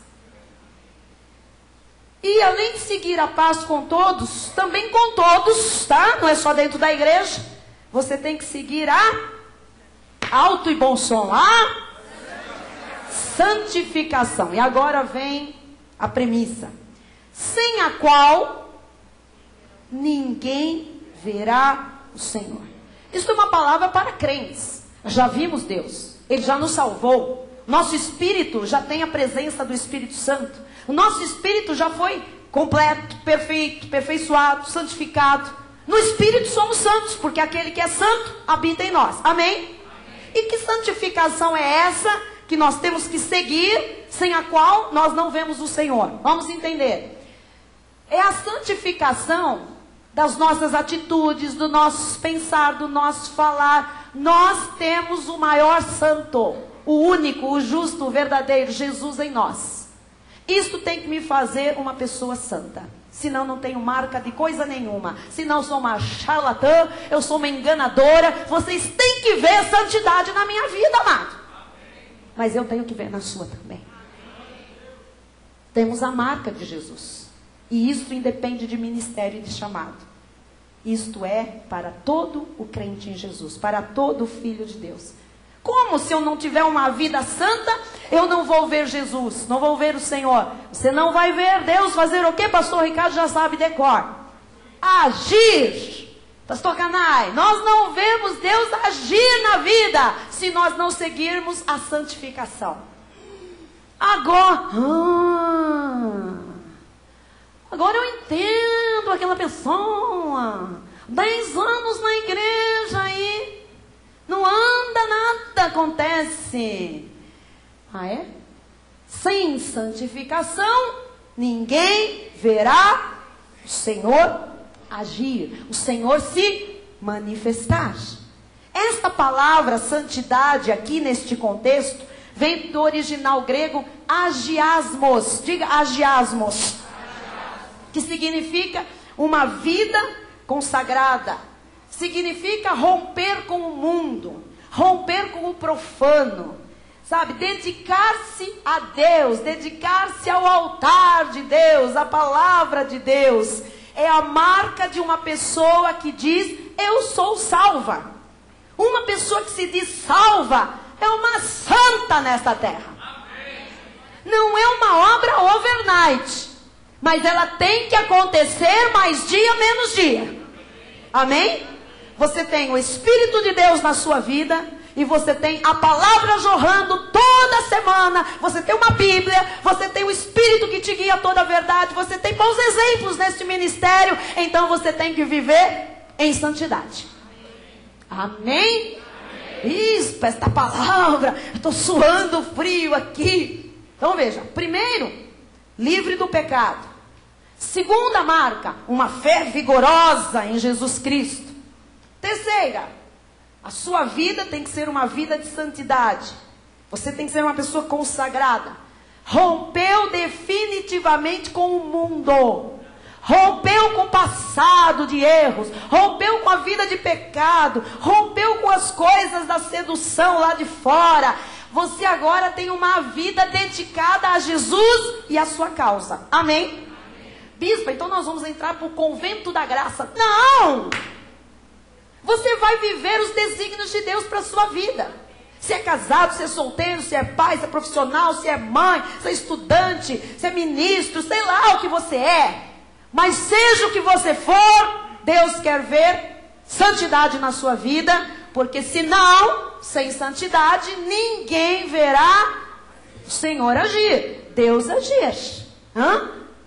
E além de seguir a paz com todos, também com todos, tá? Não é só dentro da igreja. Você tem que seguir a alto e bom som, a santificação. E agora vem a premissa: sem a qual ninguém verá o Senhor. Isso é uma palavra para crentes. Já vimos Deus, Ele já nos salvou. Nosso espírito já tem a presença do Espírito Santo. O nosso espírito já foi completo, perfeito, aperfeiçoado, santificado. No espírito somos santos, porque aquele que é santo habita em nós. Amém? E que santificação é essa que nós temos que seguir, sem a qual nós não vemos o Senhor? Vamos entender. É a santificação das nossas atitudes, do nosso pensar, do nosso falar. Nós temos o maior santo, o único, o justo, o verdadeiro, Jesus em nós. Isto tem que me fazer uma pessoa santa. Senão não tenho marca de coisa nenhuma. Senão sou uma charlatã, eu sou uma enganadora. Vocês têm que ver santidade na minha vida, amado. Mas eu tenho que ver na sua também. Temos a marca de Jesus. E isso independe de ministério e de chamado. Isto é para todo o crente em Jesus, para todo o filho de Deus. Como se eu não tiver uma vida santa, eu não vou ver Jesus, não vou ver o Senhor? Você não vai ver Deus fazer o que? Pastor Ricardo já sabe decor. Agir Pastor Canai, nós não vemos Deus agir na vida se nós não seguirmos a santificação. Agora eu entendo aquela pessoa, 10 anos na igreja aí, não anda, nada acontece. Ah, é? Sem santificação, ninguém verá o Senhor agir, o Senhor se manifestar. Esta palavra santidade aqui neste contexto vem do original grego agiasmos. Diga agiasmos, que significa uma vida consagrada, significa romper com o mundo, romper com o profano, sabe, dedicar-se a Deus, dedicar-se ao altar de Deus, à palavra de Deus. É a marca de uma pessoa que diz, eu sou salva. Uma pessoa que se diz salva é uma santa nesta terra. Não é uma obra overnight, mas ela tem que acontecer mais dia, menos dia. Amém? Você tem o Espírito de Deus na sua vida, e você tem a palavra jorrando toda semana, você tem uma Bíblia, você tem o Espírito que te guia toda a verdade, você tem bons exemplos neste ministério, então você tem que viver em santidade. Amém? Isso, esta palavra, eu estou suando frio aqui. Então veja, primeiro, livre do pecado. Segunda marca, uma fé vigorosa em Jesus Cristo. Terceira, a sua vida tem que ser uma vida de santidade. Você tem que ser uma pessoa consagrada. Rompeu definitivamente com o mundo. Rompeu com o passado de erros. Rompeu com a vida de pecado. Rompeu com as coisas da sedução lá de fora. Você agora tem uma vida dedicada a Jesus e a sua causa. Amém? Bispa, então nós vamos entrar para o convento da graça. Não! Você vai viver os desígnios de Deus para a sua vida. Se é casado, se é solteiro, se é pai, se é profissional, se é mãe, se é estudante, se é ministro, sei lá o que você é. Mas seja o que você for, Deus quer ver santidade na sua vida, porque senão, sem santidade, ninguém verá o Senhor agir, Deus agir.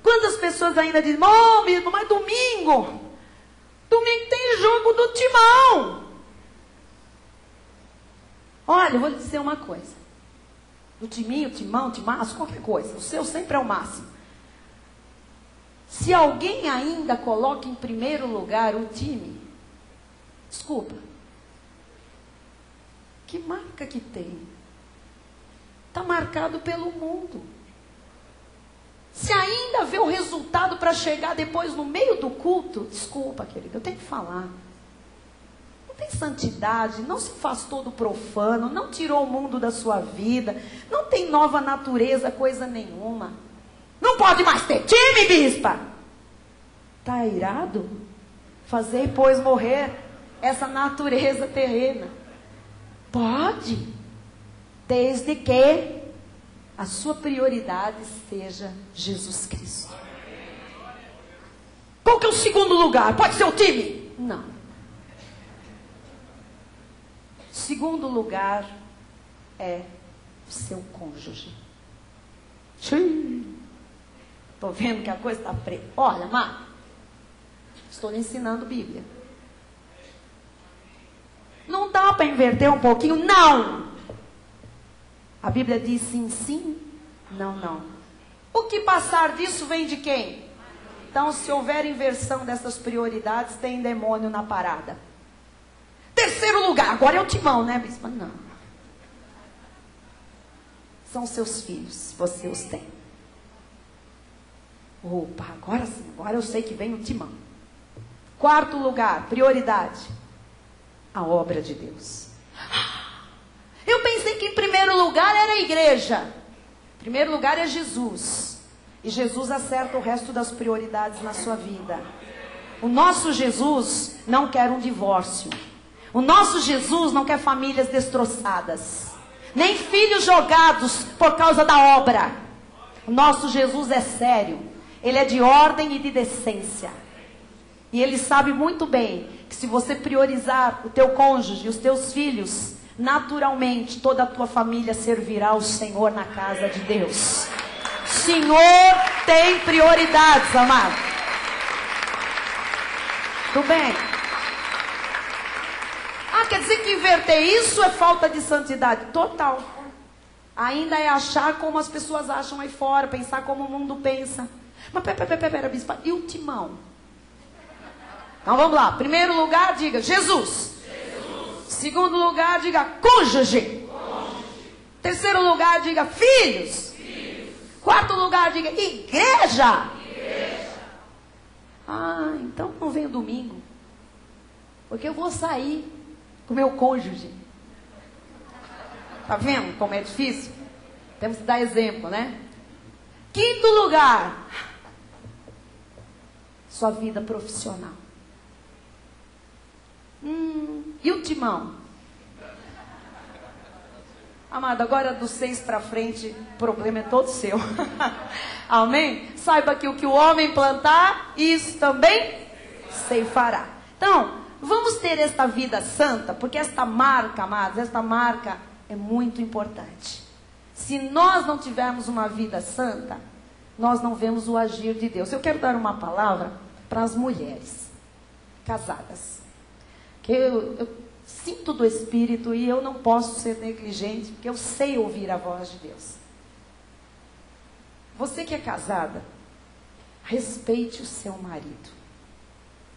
Quantas pessoas ainda dizem, mas domingo tem jogo do Timão. Olha, eu vou lhe dizer uma coisa. Do Timinho, Timão, Timaço, qualquer coisa. O seu sempre é o máximo. Se alguém ainda coloca em primeiro lugar o time, desculpa, que marca que tem? Está marcado pelo mundo. Se ainda vê o resultado para chegar depois no meio do culto, desculpa, querido, eu tenho que falar. Não tem santidade, não se faz todo profano, não tirou o mundo da sua vida, não tem nova natureza, coisa nenhuma. Não pode mais ter time, bispa. Está irado? Fazer, pois, morrer essa natureza terrena. Pode, desde que a sua prioridade seja Jesus Cristo. Qual que é o segundo lugar? Pode ser o time? Não. Segundo lugar é o seu cônjuge. Estou vendo que a coisa está preta. Olha, Mar, estou lhe ensinando Bíblia. Não dá para inverter um pouquinho? Não! A Bíblia diz sim, sim, não, não. O que passar disso vem de quem? Então, se houver inversão dessas prioridades, tem demônio na parada. Terceiro lugar, agora é o Timão, né, bispa? Não. São seus filhos, você os tem. Opa, agora sim, agora eu sei que vem o Timão. Quarto lugar, prioridade, a obra de Deus. Eu pensei que em primeiro lugar era a igreja. Em primeiro lugar é Jesus. E Jesus acerta o resto das prioridades na sua vida. O nosso Jesus não quer um divórcio. O nosso Jesus não quer famílias destroçadas. Nem filhos jogados por causa da obra. O nosso Jesus é sério. Ele é de ordem e de decência. E ele sabe muito bem que se você priorizar o teu cônjuge e os teus filhos, naturalmente toda a tua família servirá ao Senhor na casa de Deus. O Senhor tem prioridades, amado. Tudo bem? Ah, quer dizer que inverter isso é falta de santidade? Total. Ainda é achar como as pessoas acham aí fora, pensar como o mundo pensa. Mas pera, bispo, e o timão? Então vamos lá. Primeiro lugar, diga Jesus. Segundo lugar, diga cônjuge. Terceiro lugar, diga filhos. Quarto lugar, diga igreja. Ah, então não venho domingo, porque eu vou sair com o meu cônjuge. Tá vendo como é difícil? Temos que dar exemplo, né? Quinto lugar, sua vida profissional. E o timão? Amado, agora dos 6 para frente, o problema é todo seu. Amém? Saiba que o que o homem plantar, isso também ceifará. Então, vamos ter esta vida santa, porque esta marca, amados, esta marca é muito importante. Se nós não tivermos uma vida santa, nós não vemos o agir de Deus. Eu quero dar uma palavra para as mulheres casadas. Que eu sinto do Espírito e eu não posso ser negligente, porque eu sei ouvir a voz de Deus. Você que é casada, respeite o seu marido.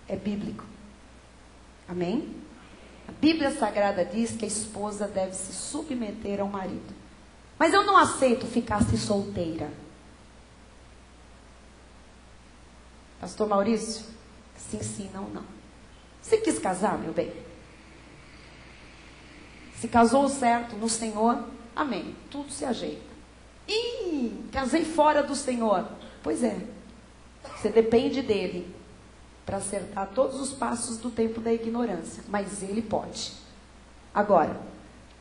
É bíblico. Amém? A Bíblia Sagrada diz que a esposa deve se submeter ao marido. Mas eu não aceito ficar-se solteira. Pastor Maurício? Sim, não. Você quis casar, meu bem? Se casou certo no Senhor, amém. Tudo se ajeita. Ih, casei fora do Senhor. Pois é. Você depende dele para acertar todos os passos do tempo da ignorância. Mas ele pode. Agora,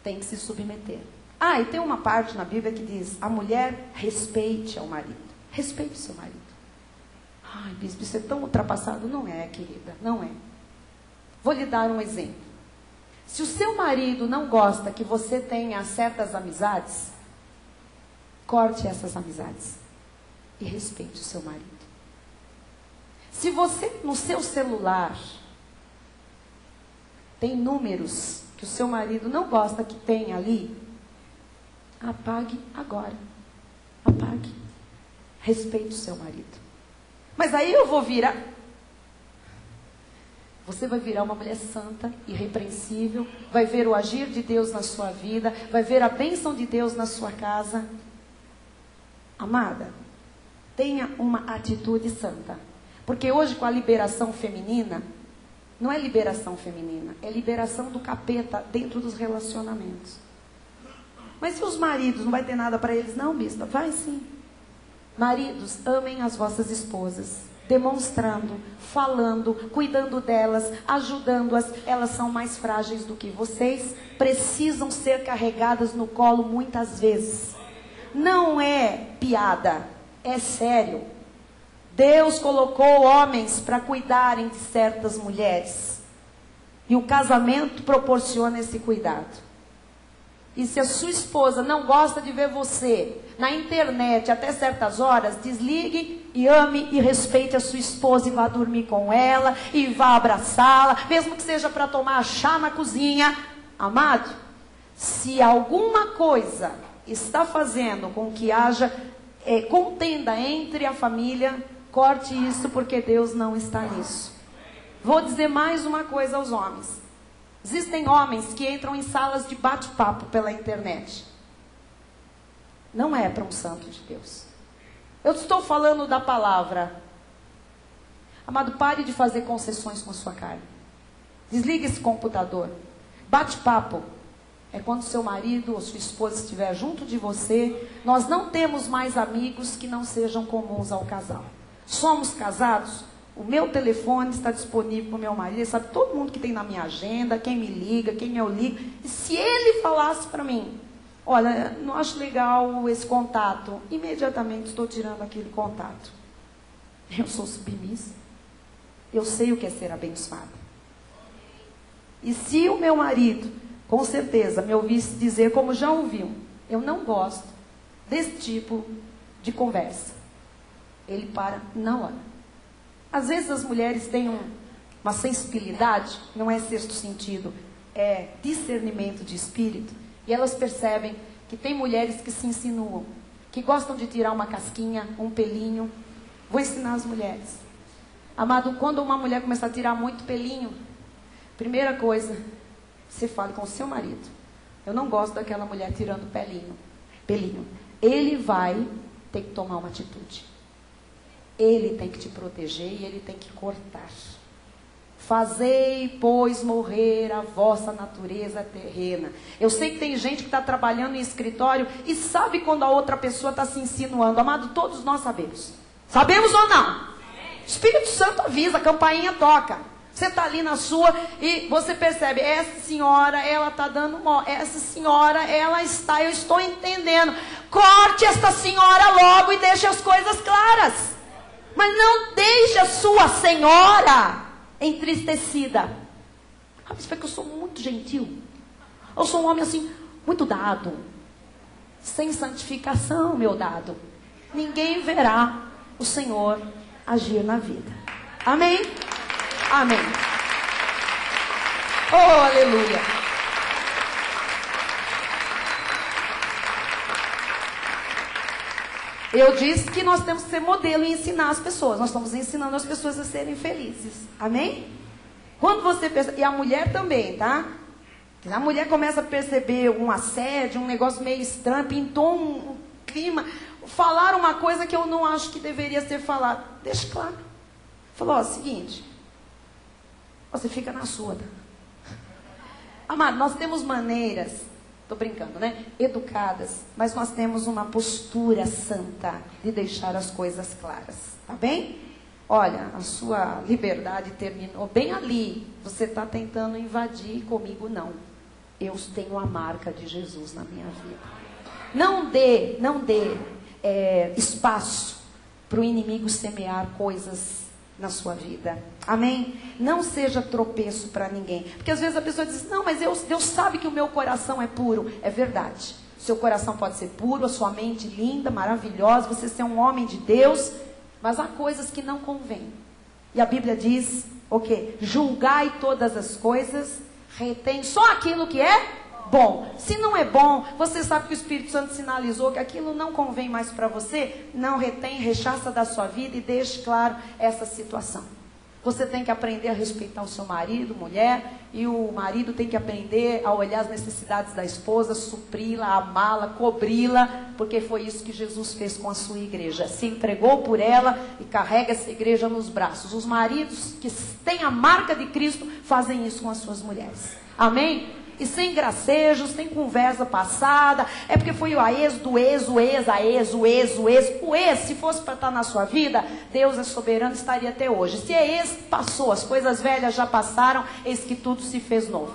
tem que se submeter. Ah, e tem uma parte na Bíblia que diz: a mulher respeite ao marido. Respeite o seu marido. Ai, bispo, isso é tão ultrapassado. Não é, querida, não é. Vou lhe dar um exemplo. Se o seu marido não gosta que você tenha certas amizades, corte essas amizades e respeite o seu marido. Se você, no seu celular, tem números que o seu marido não gosta que tenha ali, apague agora. Apague. Respeite o seu marido. Mas aí eu vou virar... Você vai virar uma mulher santa, irrepreensível, vai ver o agir de Deus na sua vida, vai ver a bênção de Deus na sua casa. Amada, tenha uma atitude santa. Porque hoje com a liberação feminina, não é liberação feminina, é liberação do capeta dentro dos relacionamentos. Mas se os maridos, não vai ter nada para eles? Não, bispa, vai sim. Maridos, amem as vossas esposas, demonstrando, falando, cuidando delas, ajudando-as. Elas são mais frágeis do que vocês, precisam ser carregadas no colo muitas vezes. Não é piada, é sério. Deus colocou homens para cuidarem de certas mulheres. E o casamento proporciona esse cuidado. E se a sua esposa não gosta de ver você na internet até certas horas, desligue e ame e respeite a sua esposa e vá dormir com ela e vá abraçá-la, mesmo que seja para tomar chá na cozinha. Amado, se alguma coisa está fazendo com que haja contenda entre a família, corte isso, porque Deus não está nisso. Vou dizer mais uma coisa aos homens. Existem homens que entram em salas de bate-papo pela internet. Não é para um santo de Deus. Eu estou falando da palavra. Amado, pare de fazer concessões com a sua carne. Desligue esse computador. Bate-papo é quando seu marido ou sua esposa estiver junto de você. Nós não temos mais amigos que não sejam comuns ao casal. Somos casados. O meu telefone está disponível para o meu marido. Ele sabe todo mundo que tem na minha agenda, quem me liga, quem eu ligo. E se ele falasse para mim: olha, não acho legal esse contato, imediatamente estou tirando aquele contato. Eu sou submissa. Eu sei o que é ser abençoada. E se o meu marido, com certeza, me ouvisse dizer, como já ouviu, eu não gosto desse tipo de conversa, ele para na hora. Às vezes as mulheres têm uma sensibilidade, não é sexto sentido, é discernimento de espírito, e elas percebem que tem mulheres que se insinuam, que gostam de tirar uma casquinha, um pelinho. Vou ensinar as mulheres. Amado, quando uma mulher começar a tirar muito pelinho, primeira coisa, você fale com o seu marido: eu não gosto daquela mulher tirando pelinho. Ele vai ter que tomar uma atitude. Ele tem que te proteger e ele tem que cortar. Fazei, pois, morrer a vossa natureza terrena. Eu sei que tem gente que está trabalhando em escritório e sabe quando a outra pessoa está se insinuando. Amado, todos nós sabemos. Sabemos ou não? O Espírito Santo avisa, a campainha toca. Você está ali na sua e você percebe, essa senhora, ela está dando mó. Essa senhora, ela está, eu estou entendendo. Corte esta senhora logo e deixe as coisas claras. Mas não deixe a sua senhora entristecida. Ah, mas é que eu sou muito gentil. Eu sou um homem assim, muito dado. Sem santificação, meu dado, ninguém verá o Senhor agir na vida. Amém? Amém. Oh, aleluia. Eu disse que nós temos que ser modelo e ensinar as pessoas. Nós estamos ensinando as pessoas a serem felizes. Amém? Quando você percebe, e a mulher também, tá? A mulher começa a perceber um assédio, um negócio meio estranho, pintou um clima, falaram uma coisa que eu não acho que deveria ser falado. Deixa claro. Falou, ó, seguinte, você fica na sua. Tá? Amado, nós temos maneiras, estou brincando, né? Educadas, mas nós temos uma postura santa de deixar as coisas claras, tá bem? Olha, a sua liberdade terminou bem ali. Você está tentando invadir, comigo não. Eu tenho a marca de Jesus na minha vida. Não dê espaço para o inimigo semear coisas na sua vida. Amém? Não seja tropeço para ninguém. Porque às vezes a pessoa diz, não, mas Deus sabe que o meu coração é puro. É verdade. Seu coração pode ser puro, a sua mente linda, maravilhosa, você ser um homem de Deus, mas há coisas que não convêm. E a Bíblia diz, o quê? Julgai todas as coisas, retém só aquilo que é bom. Se não é bom, você sabe que o Espírito Santo sinalizou que aquilo não convém mais para você, não retém, rechaça da sua vida e deixe claro essa situação. Você tem que aprender a respeitar o seu marido, mulher, e o marido tem que aprender a olhar as necessidades da esposa, supri-la, amá-la, cobri-la, porque foi isso que Jesus fez com a sua igreja. Se entregou por ela e carrega essa igreja nos braços. Os maridos que têm a marca de Cristo fazem isso com as suas mulheres. Amém? E sem gracejos, sem conversa passada. É porque foi o ex, se fosse para estar na sua vida, Deus é soberano, estaria até hoje. Se é ex, passou, as coisas velhas já passaram, eis que tudo se fez novo.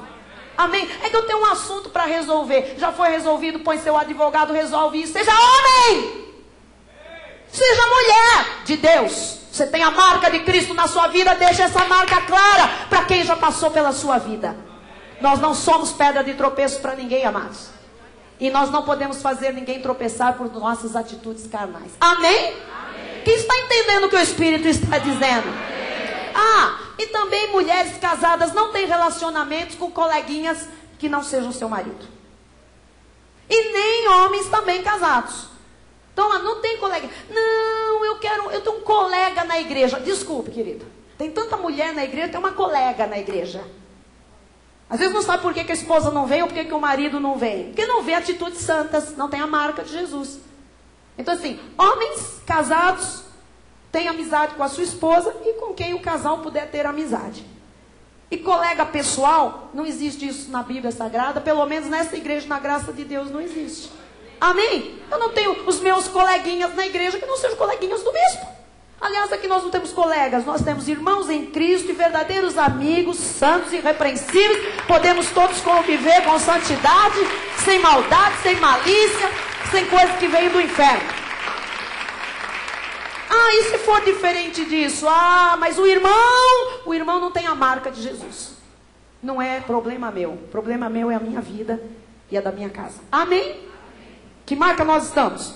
Amém? É que eu tenho um assunto para resolver. Já foi resolvido, põe seu advogado, resolve isso. Seja homem! Seja mulher de Deus. Você tem a marca de Cristo na sua vida, deixa essa marca clara para quem já passou pela sua vida. Nós não somos pedra de tropeço para ninguém, amados. E nós não podemos fazer ninguém tropeçar por nossas atitudes carnais. Amém? Amém. Quem está entendendo o que o Espírito está dizendo? Amém. Ah, e também mulheres casadas não têm relacionamentos com coleguinhas que não sejam seu marido. E nem homens também casados. Então, não tem colega. Não, eu tenho um colega na igreja. Desculpe, querida. Tem tanta mulher na igreja, tem uma colega na igreja. Às vezes não sabe por que a esposa não vem ou por que o marido não vem. Porque não vê atitudes santas, não tem a marca de Jesus. Então assim, homens casados têm amizade com a sua esposa e com quem o casal puder ter amizade. E colega pessoal, não existe isso na Bíblia Sagrada, pelo menos nessa igreja, na graça de Deus, não existe. Amém? Eu não tenho os meus coleguinhas na igreja que não sejam coleguinhas do bispo. Aliás, aqui nós não temos colegas, nós temos irmãos em Cristo e verdadeiros amigos, santos e irrepreensíveis. Podemos todos conviver com santidade, sem maldade, sem malícia, sem coisas que vêm do inferno. Ah, e se for diferente disso? Ah, mas o irmão não tem a marca de Jesus. não é problema meu. O problema meu é a minha vida e a da minha casa. Amém? Que marca nós estamos?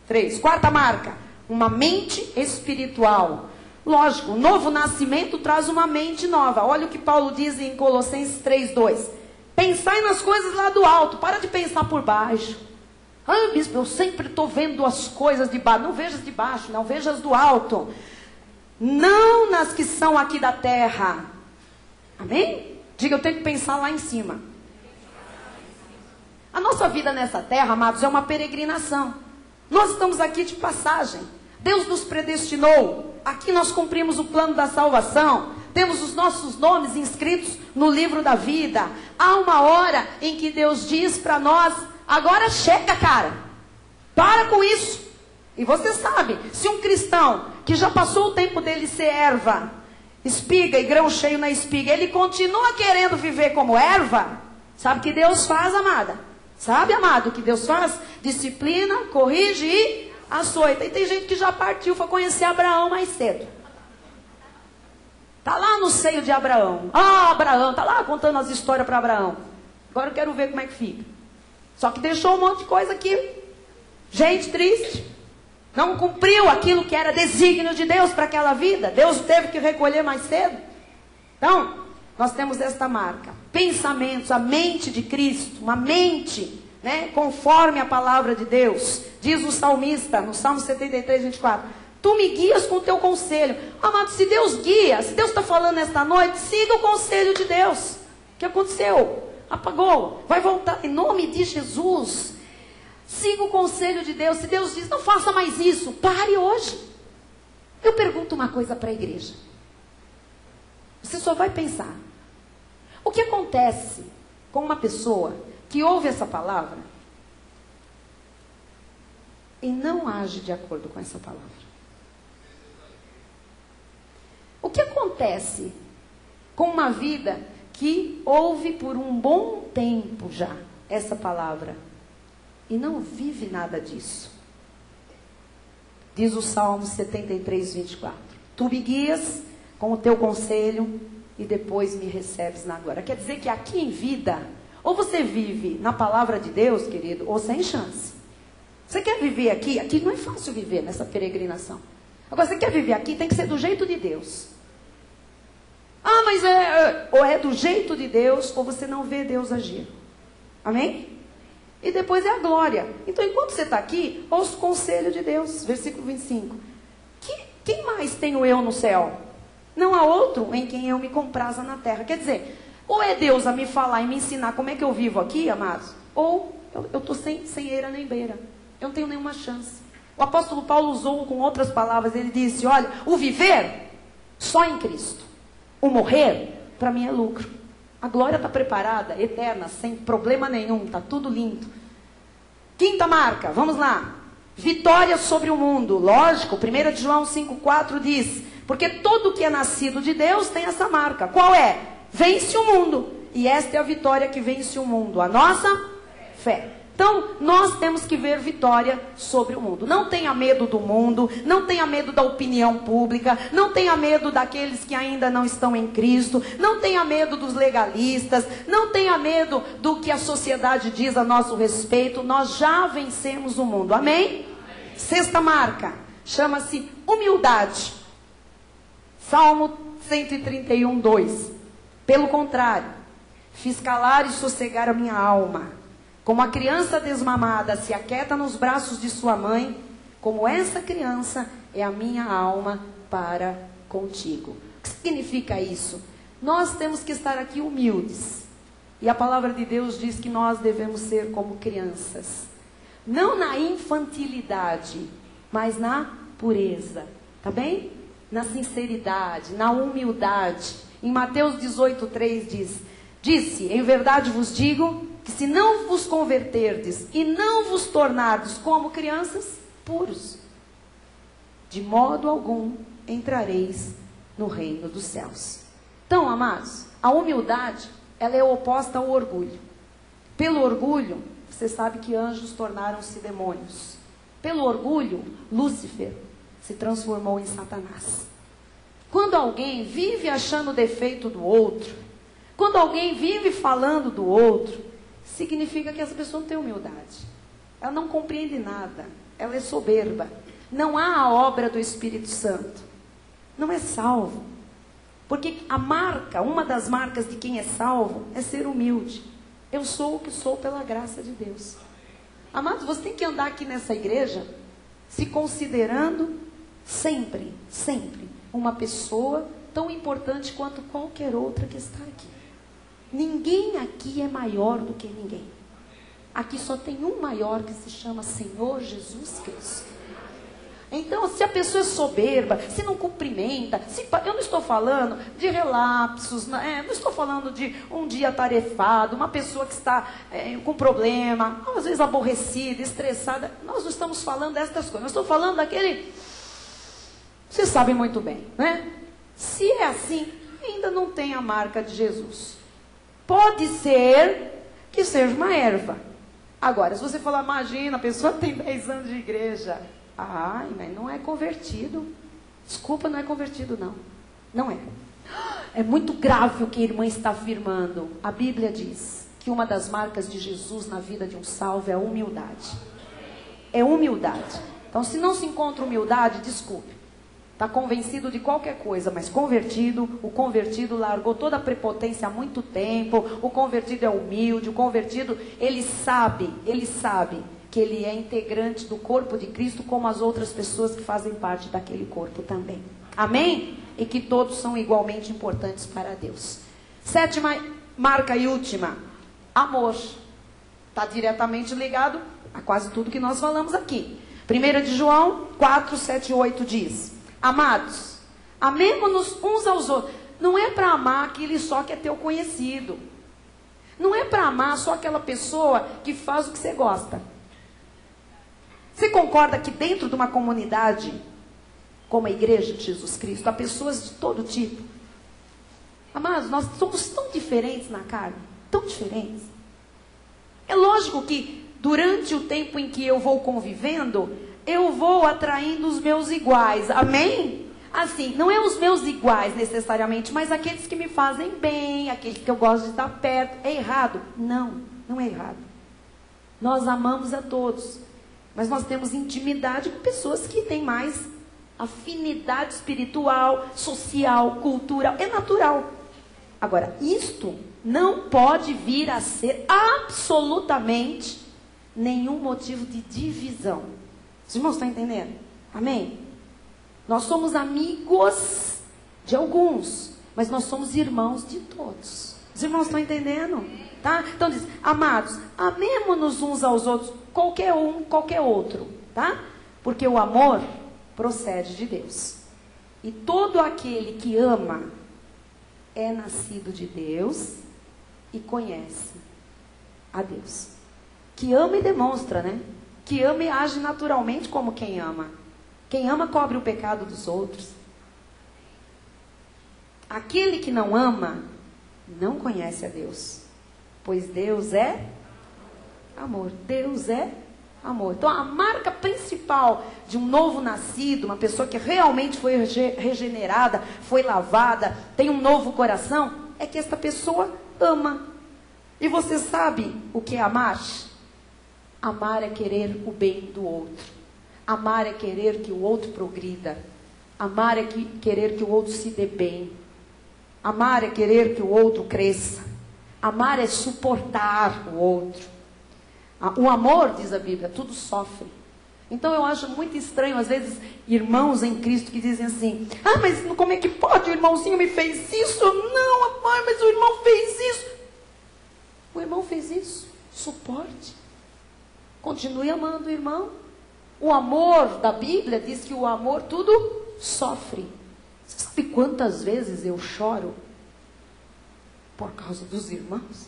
3. Quarta marca, uma mente espiritual. Lógico, o novo nascimento traz uma mente nova. Olha o que Paulo diz em Colossenses 3:2. Pensai nas coisas lá do alto, para de pensar por baixo. Ah, bispo, eu sempre estou vendo as coisas de baixo. Não vejas de baixo, não vejas do alto. Não nas que são aqui da terra. Amém? Diga, eu tenho que pensar lá em cima. A nossa vida nessa terra, amados, é uma peregrinação. Nós estamos aqui de passagem. Deus nos predestinou. Aqui nós cumprimos o plano da salvação. Temos os nossos nomes inscritos no livro da vida. Há uma hora em que Deus diz para nós, agora chega, cara. Para com isso. E você sabe, se um cristão que já passou o tempo dele ser erva, espiga e grão cheio na espiga, ele continua querendo viver como erva, sabe o que Deus faz, amada? Sabe, amado, o que Deus faz? Disciplina, corrige e açoita. E tem gente que já partiu, foi conhecer Abraão mais cedo. Está lá no seio de Abraão. Ah, Abraão, está lá contando as histórias para Abraão. Agora eu quero ver como é que fica. Só que deixou um monte de coisa aqui. Gente triste. Não cumpriu aquilo que era desígnio de Deus para aquela vida. Deus teve que recolher mais cedo. Então, nós temos esta marca. Pensamentos, a mente de Cristo. Uma mente, né, conforme a palavra de Deus. Diz o salmista, no Salmo 73:24. Tu me guias com o teu conselho. Amado, se Deus guia, se Deus está falando esta noite, siga o conselho de Deus. O que aconteceu? Apagou. Vai voltar em nome de Jesus. Siga o conselho de Deus. Se Deus diz, não faça mais isso, pare hoje. Eu pergunto uma coisa para a igreja. Você só vai pensar. O que acontece com uma pessoa que ouve essa palavra e não age de acordo com essa palavra? O que acontece com uma vida que ouve por um bom tempo já essa palavra e não vive nada disso? Diz o Salmo 73:24. Tu me guias com o teu conselho e depois me recebes na glória. Quer dizer que aqui em vida, ou você vive na palavra de Deus, querido, ou sem chance. Você quer viver aqui? Aqui não é fácil viver nessa peregrinação. Agora, você quer viver aqui, tem que ser do jeito de Deus. Ah, mas ou é do jeito de Deus, ou você não vê Deus agir. Amém? E depois é a glória. Então, enquanto você está aqui, ouça o conselho de Deus. Versículo 25. Quem mais tenho eu no céu? Não há outro em quem eu me compraza na terra. Quer dizer, ou é Deus a me falar e me ensinar como é que eu vivo aqui, amados, ou eu estou sem eira nem beira. Eu não tenho nenhuma chance. O apóstolo Paulo usou com outras palavras. Ele disse, olha, o viver só em Cristo. O morrer, para mim é lucro. A glória está preparada, eterna, sem problema nenhum, está tudo lindo. Quinta marca, vamos lá. Vitória sobre o mundo. Lógico, 1 João 5,4 diz, porque todo que é nascido de Deus tem essa marca. Qual é? Vence o mundo. E esta é a vitória que vence o mundo, a nossa fé. Então, nós temos que ver vitória sobre o mundo. Não tenha medo do mundo, não tenha medo da opinião pública, não tenha medo daqueles que ainda não estão em Cristo, não tenha medo dos legalistas, não tenha medo do que a sociedade diz a nosso respeito. Nós já vencemos o mundo. Amém? Sexta marca, chama-se humildade. Salmo 131:2. Pelo contrário, fiz calar e sossegar a minha alma. Como a criança desmamada se aquieta nos braços de sua mãe, como essa criança é a minha alma para contigo. O que significa isso? Nós temos que estar aqui humildes. E a palavra de Deus diz que nós devemos ser como crianças. Não na infantilidade, mas na pureza. Tá bem? Na sinceridade, na humildade. Em Mateus 18:3 disse, em verdade vos digo, que se não vos converterdes e não vos tornardes como crianças puros, de modo algum entrareis no reino dos céus. Então, amados, a humildade, ela é oposta ao orgulho. Pelo orgulho, você sabe que anjos tornaram-se demônios. Pelo orgulho, Lúcifer se transformou em Satanás. Quando alguém vive achando o defeito do outro, Quando alguém vive falando do outro, significa que essa pessoa não tem humildade. Ela não compreende nada. Ela é soberba. Não há a obra do Espírito Santo. Não é salvo. Porque a marca, uma das marcas de quem é salvo, é ser humilde. Eu sou o que sou pela graça de Deus. Amados, você tem que andar aqui nessa igreja se considerando sempre, sempre uma pessoa tão importante quanto qualquer outra que está aqui. Ninguém aqui é maior do que ninguém. Aqui só tem um maior que se chama Senhor Jesus Cristo. Então, se a pessoa é soberba, se não cumprimenta, eu não estou falando de relapsos, não estou falando de um dia atarefado, uma pessoa que está com problema, às vezes aborrecida, estressada. Nós não estamos falando dessas coisas, nós estamos falando daquele... Vocês sabem muito bem, né? Se é assim, ainda não tem a marca de Jesus. Pode ser que seja uma erva. Agora, se você falar, imagina, a pessoa tem 10 anos de igreja... Ai, mas não é convertido. Desculpa, não é convertido, não. Não é. É muito grave o que a irmã está afirmando. A Bíblia diz que uma das marcas de Jesus na vida de um salvo é a humildade. É humildade. Então, se não se encontra humildade, desculpe. Está convencido de qualquer coisa, mas o convertido largou toda a prepotência há muito tempo. O convertido é humilde, o convertido, ele sabe que ele é integrante do corpo de Cristo, como as outras pessoas que fazem parte daquele corpo também. Amém? E que todos são igualmente importantes para Deus. 7ª marca e última, amor. Está diretamente ligado a quase tudo que nós falamos aqui. 1 de João 4, 7 e 8 diz: Amados, amemo-nos uns aos outros. Não é para amar aquele só que é teu conhecido. Não é para amar só aquela pessoa que faz o que você gosta. Você concorda que dentro de uma comunidade, como a igreja de Jesus Cristo, há pessoas de todo tipo? Amados, nós somos tão diferentes na carne, tão diferentes. É lógico que durante o tempo em que eu vou convivendo, eu vou atraindo os meus iguais, amém? Assim, não é os meus iguais necessariamente, mas aqueles que me fazem bem, aqueles que eu gosto de estar perto. É errado? Não, não é errado. Nós amamos a todos. Mas nós temos intimidade com pessoas que têm mais afinidade espiritual, social, cultural. É natural. Agora, isto não pode vir a ser absolutamente nenhum motivo de divisão. Os irmãos estão entendendo? Amém? Nós somos amigos de alguns, mas nós somos irmãos de todos. Os irmãos estão entendendo? Tá? Então diz, amados, amemo-nos uns aos outros, qualquer um, qualquer outro, tá? Porque o amor procede de Deus. E todo aquele que ama é nascido de Deus e conhece a Deus. Que ama e demonstra, né? Que ama e age naturalmente como quem ama. Quem ama cobre o pecado dos outros. Aquele que não ama não conhece a Deus. Pois Deus é amor. Deus é amor. Então a marca principal de um novo nascido, uma pessoa que realmente foi regenerada, foi lavada, tem um novo coração, é que esta pessoa ama. E você sabe o que é amar? Amar é querer o bem do outro. Amar é querer que o outro progrida. Amar é querer que o outro se dê bem. Amar é querer que o outro cresça. Amar é suportar o outro. O amor, diz a Bíblia, tudo sofre. Então eu acho muito estranho, às vezes, irmãos em Cristo que dizem assim: ah, mas como é que pode? O irmãozinho me fez isso? Não, mãe, mas o irmão fez isso. O irmão fez isso. Suporte. Continue amando o irmão. O amor da Bíblia diz que o amor tudo sofre. Você sabe quantas vezes eu choro por causa dos irmãos?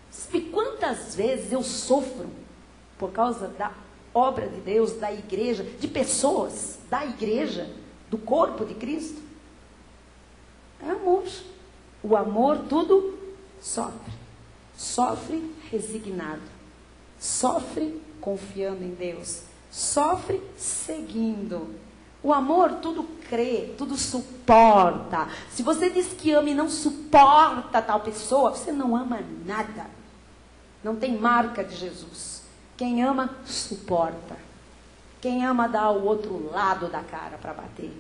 Sabe quantas vezes eu sofro por causa da obra de Deus, da igreja, de pessoas, da igreja, do corpo de Cristo? É amor. O amor tudo sofre. Sofre resignado. Sofre confiando em Deus. Sofre seguindo. O amor tudo crê, tudo suporta. Se você diz que ama e não suporta tal pessoa, você não ama nada. Não tem marca de Jesus. Quem ama, suporta. Quem ama, dá o outro lado da cara para bater.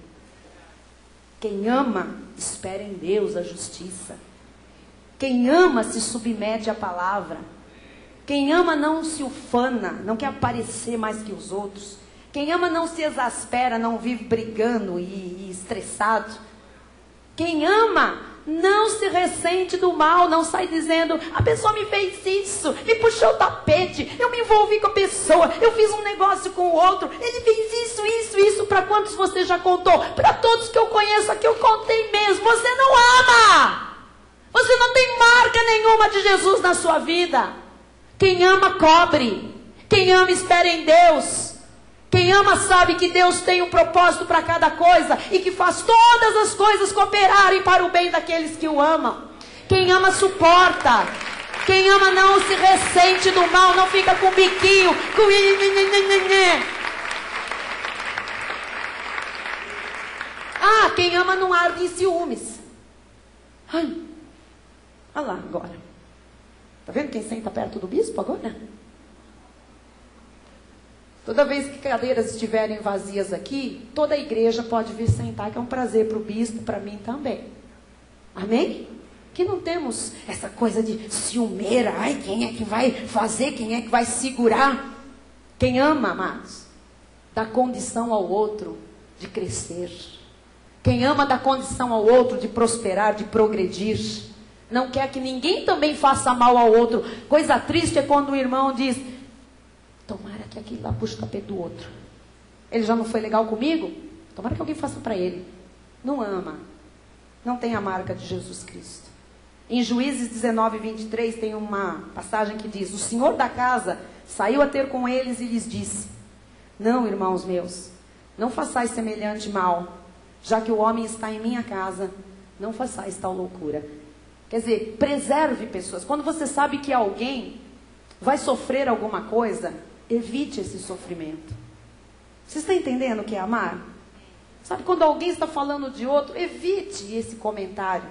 Quem ama, espera em Deus a justiça. Quem ama, se submete à palavra. Quem ama, não se ufana, não quer aparecer mais que os outros. Quem ama, não se exaspera, não vive brigando e estressado. Quem ama, não se ressente do mal, não sai dizendo, a pessoa me fez isso, me puxou o tapete, eu me envolvi com a pessoa, eu fiz um negócio com o outro, ele fez isso, para quantos você já contou? Para todos que eu conheço aqui eu contei mesmo. Você não ama, você não tem marca nenhuma de Jesus na sua vida. Quem ama cobre, quem ama espera em Deus. Quem ama sabe que Deus tem um propósito para cada coisa e que faz todas as coisas cooperarem para o bem daqueles que o amam. Quem ama suporta. Quem ama não se ressente do mal, não fica com biquinho, com... quem ama não arde em ciúmes. Ai, olha lá agora. Tá vendo quem senta perto do bispo agora? Toda vez que cadeiras estiverem vazias aqui, toda a igreja pode vir sentar, que é um prazer para o bispo, para mim também. Amém? Que não temos essa coisa de ciumeira. Ai, quem é que vai fazer? Quem é que vai segurar? Quem ama, amados, dá condição ao outro de crescer. Quem ama dá condição ao outro de prosperar, de progredir. Não quer que ninguém também faça mal ao outro. Coisa triste é quando o irmão diz... Tomara que aquele lá puxe o tapete do outro. Ele já não foi legal comigo? Tomara que alguém faça para ele. Não ama. Não tem a marca de Jesus Cristo. Em Juízes 19, 23, tem uma passagem que diz: o senhor da casa saiu a ter com eles e lhes disse: não, irmãos meus, não façais semelhante mal, já que o homem está em minha casa, não façais tal loucura. Quer dizer, preserve pessoas. Quando você sabe que alguém vai sofrer alguma coisa, evite esse sofrimento. Você está entendendo o que é amar? Sabe, quando alguém está falando de outro, evite esse comentário.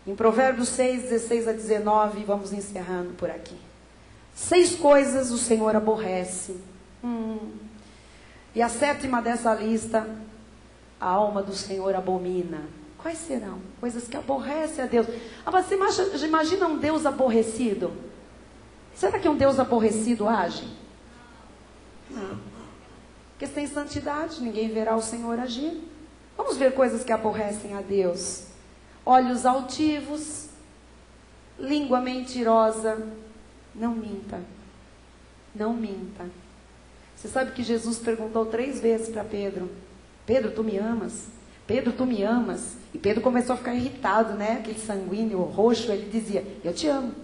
Em Provérbios 6, 16 a 19, vamos encerrando por aqui. 6 coisas o Senhor aborrece. E a 7ª dessa lista, a alma do Senhor abomina. Quais serão? Coisas que aborrecem a Deus. Mas você imagina um Deus aborrecido? Será que um Deus aborrecido age? Não. Porque sem santidade, ninguém verá o Senhor agir. Vamos ver coisas que aborrecem a Deus. Olhos altivos, língua mentirosa. Não minta. Não minta. Você sabe que Jesus perguntou 3 vezes para Pedro: Pedro, tu me amas? Pedro, tu me amas? E Pedro começou a ficar irritado, né? Aquele sanguíneo roxo, ele dizia: eu te amo.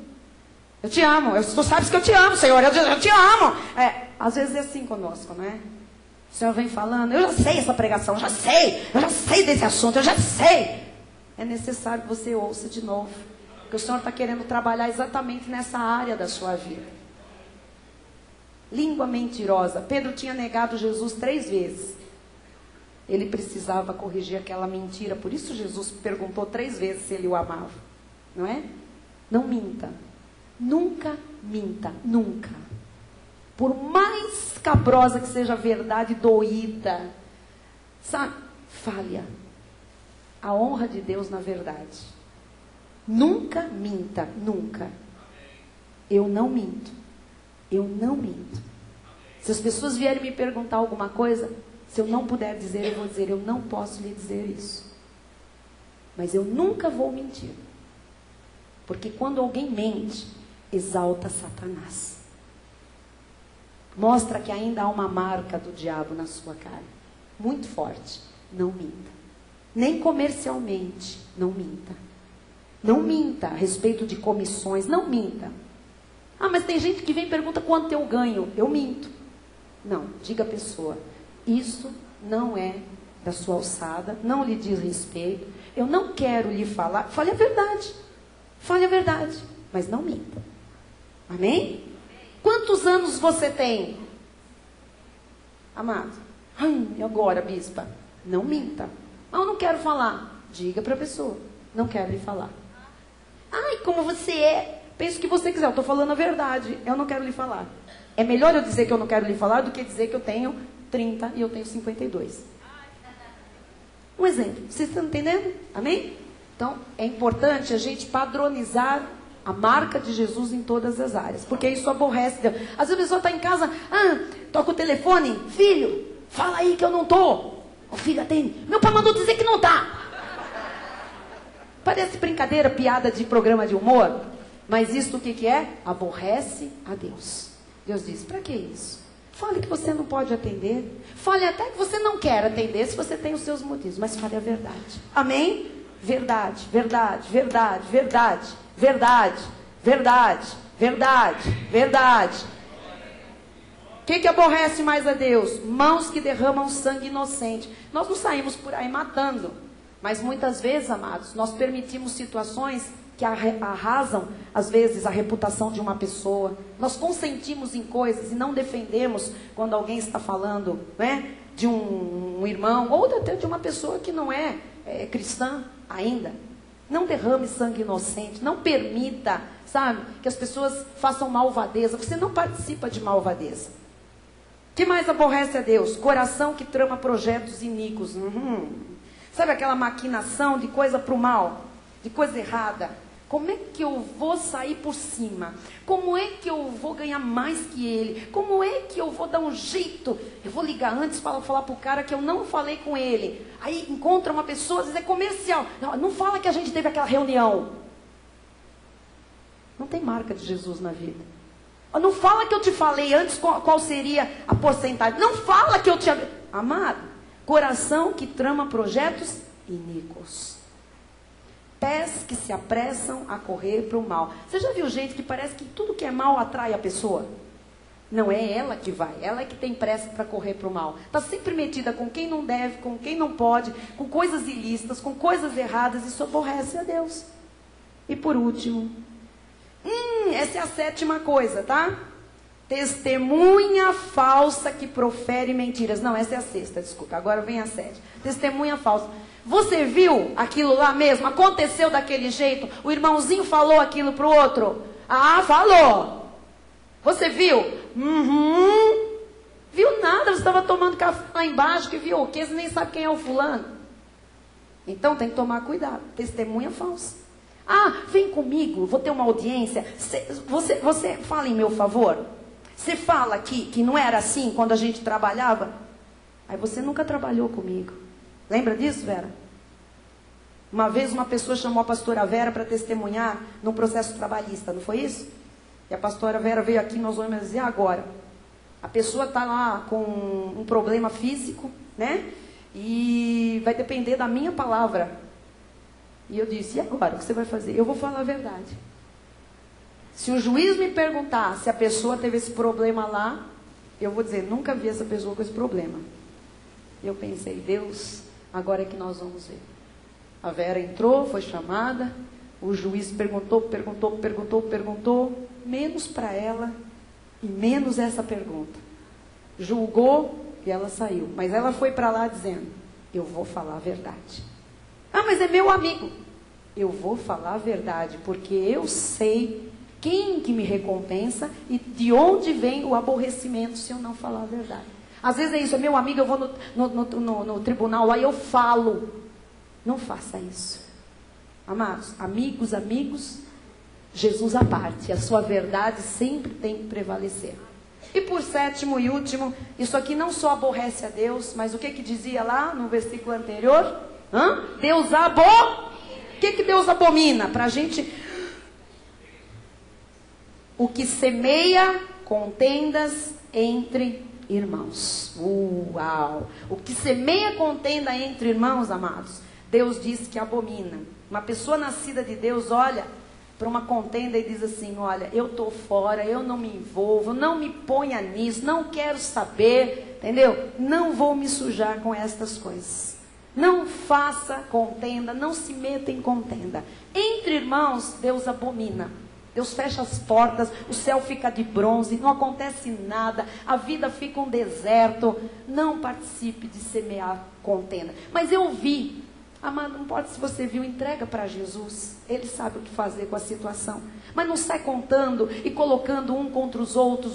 Eu te amo, tu sabes que eu te amo, Senhor, eu te amo. Às vezes é assim conosco, não é? O Senhor vem falando, eu já sei essa pregação, eu já sei desse assunto, eu já sei. É necessário que você ouça de novo, porque o Senhor está querendo trabalhar exatamente nessa área da sua vida. Língua mentirosa. Pedro tinha negado Jesus 3 vezes. Ele precisava corrigir aquela mentira, por isso Jesus perguntou 3 vezes se ele o amava, não é? Não minta. Nunca minta, nunca. Por mais cabrosa que seja a verdade doída, sabe? Falha. A honra de Deus na verdade. Nunca minta, nunca. Eu não minto. Eu não minto. Se as pessoas vierem me perguntar alguma coisa, se eu não puder dizer, eu vou dizer: eu não posso lhe dizer isso. Mas eu nunca vou mentir. Porque quando alguém mente, exalta Satanás. Mostra que ainda há uma marca do diabo na sua cara. Muito forte. Não minta. Nem comercialmente, não minta. Não minta a respeito de comissões, não minta. Mas tem gente que vem e pergunta quanto eu ganho. Eu minto. Não, diga à pessoa: isso não é da sua alçada, não lhe diz respeito, eu não quero lhe falar. Fale a verdade. Fale a verdade, mas não minta. Amém? Quantos anos você tem? Amado, Ai, e agora, bispa? Não minta. Ah, eu não quero falar. Diga para a pessoa, não quero lhe falar. Ai, como você é. Pense o que você quiser, eu estou falando a verdade. Eu não quero lhe falar. É melhor eu dizer que eu não quero lhe falar do que dizer que eu tenho 30 e eu tenho 52. Um exemplo. Vocês estão entendendo? Amém? Então, é importante a gente padronizar a marca de Jesus em todas as áreas. Porque isso aborrece Deus. Às vezes a pessoa está em casa, toca o telefone. Filho, fala aí que eu não estou. O filho atende. Meu pai mandou dizer que não está. Parece brincadeira, piada de programa de humor. Mas isso o que é? Aborrece a Deus. Deus diz, para que isso? Fale que você não pode atender. Fale até que você não quer atender, se você tem os seus motivos. Mas fale a verdade. Amém? Verdade, verdade, verdade, verdade, verdade, verdade, verdade, verdade. O que aborrece mais a Deus? Mãos que derramam sangue inocente. Nós não saímos por aí matando. Mas muitas vezes, amados, nós permitimos situações que arrasam, às vezes, a reputação de uma pessoa. Nós consentimos em coisas e não defendemos quando alguém está falando, né, de um irmão, ou até de uma pessoa que não é cristã ainda. Não derrame sangue inocente, não permita, sabe, que as pessoas façam malvadeza. Você não participa de malvadeza. O que mais aborrece a Deus? Coração que trama projetos iníquos. Sabe aquela maquinação de coisa para o mal, de coisa errada? Como é que eu vou sair por cima? Como é que eu vou ganhar mais que ele? Como é que eu vou dar um jeito? Eu vou ligar antes para falar para o cara que eu não falei com ele. Aí encontra uma pessoa, às vezes é comercial. Não fala que a gente teve aquela reunião. Não tem marca de Jesus na vida. Não fala que eu te falei antes qual seria a porcentagem. Não fala que eu te... Amado, coração que trama projetos iníquos. Pés que se apressam a correr para o mal. Você já viu gente que parece que tudo que é mal atrai a pessoa? Não é ela que vai, ela é que tem pressa para correr para o mal. Está sempre metida com quem não deve, com quem não pode, com coisas ilícitas, com coisas erradas. Isso aborrece a Deus. E por último, essa é a 7ª coisa, tá? Testemunha falsa que profere mentiras. Não, essa é a 6ª, desculpa. Agora vem a 7ª. Testemunha falsa. Você viu aquilo lá mesmo? Aconteceu daquele jeito? O irmãozinho falou aquilo para o outro? Ah, falou. Você viu? Viu nada, você estava tomando café lá embaixo, que viu o quê? Você nem sabe quem é o fulano. Então tem que tomar cuidado. Testemunha falsa. Vem comigo, vou ter uma audiência. Você fala em meu favor. Você fala que não era assim quando a gente trabalhava. Aí você nunca trabalhou comigo. Lembra disso, Vera? Uma vez uma pessoa chamou a pastora Vera para testemunhar num processo trabalhista, não foi isso? E a pastora Vera veio aqui, nós vamos dizer agora. A pessoa está lá com um problema físico, né? E vai depender da minha palavra. E eu disse, e agora? O que você vai fazer? Eu vou falar a verdade. Se o juiz me perguntar se a pessoa teve esse problema lá, eu vou dizer, nunca vi essa pessoa com esse problema. Eu pensei, Deus, agora é que nós vamos ver. A Vera entrou, foi chamada, o juiz perguntou, menos para ela e menos essa pergunta. Julgou e ela saiu. Mas ela foi para lá dizendo, eu vou falar a verdade. Mas é meu amigo. Eu vou falar a verdade, porque eu sei quem que me recompensa e de onde vem o aborrecimento se eu não falar a verdade. Às vezes é isso, é meu amigo, eu vou no tribunal, aí eu falo. Não faça isso. Amados, amigos, Jesus à parte. A sua verdade sempre tem que prevalecer. E por 7º e último, isso aqui não só aborrece a Deus, mas o que dizia lá no versículo anterior? Deus O que Deus abomina? Para a gente... O que semeia contendas entre irmãos. Uau! O que semeia contenda entre irmãos, amados, Deus diz que abomina. Uma pessoa nascida de Deus olha para uma contenda e diz assim, olha, eu estou fora, eu não me envolvo, não me ponha nisso, não quero saber, entendeu? Não vou me sujar com estas coisas. Não faça contenda, não se meta em contenda. Entre irmãos, Deus abomina. Deus fecha as portas, o céu fica de bronze, não acontece nada, a vida fica um deserto. Não participe de semear contenda. Mas eu vi, amado, não importa se você viu, entrega para Jesus. Ele sabe o que fazer com a situação. Mas não sai contando e colocando uns contra os outros.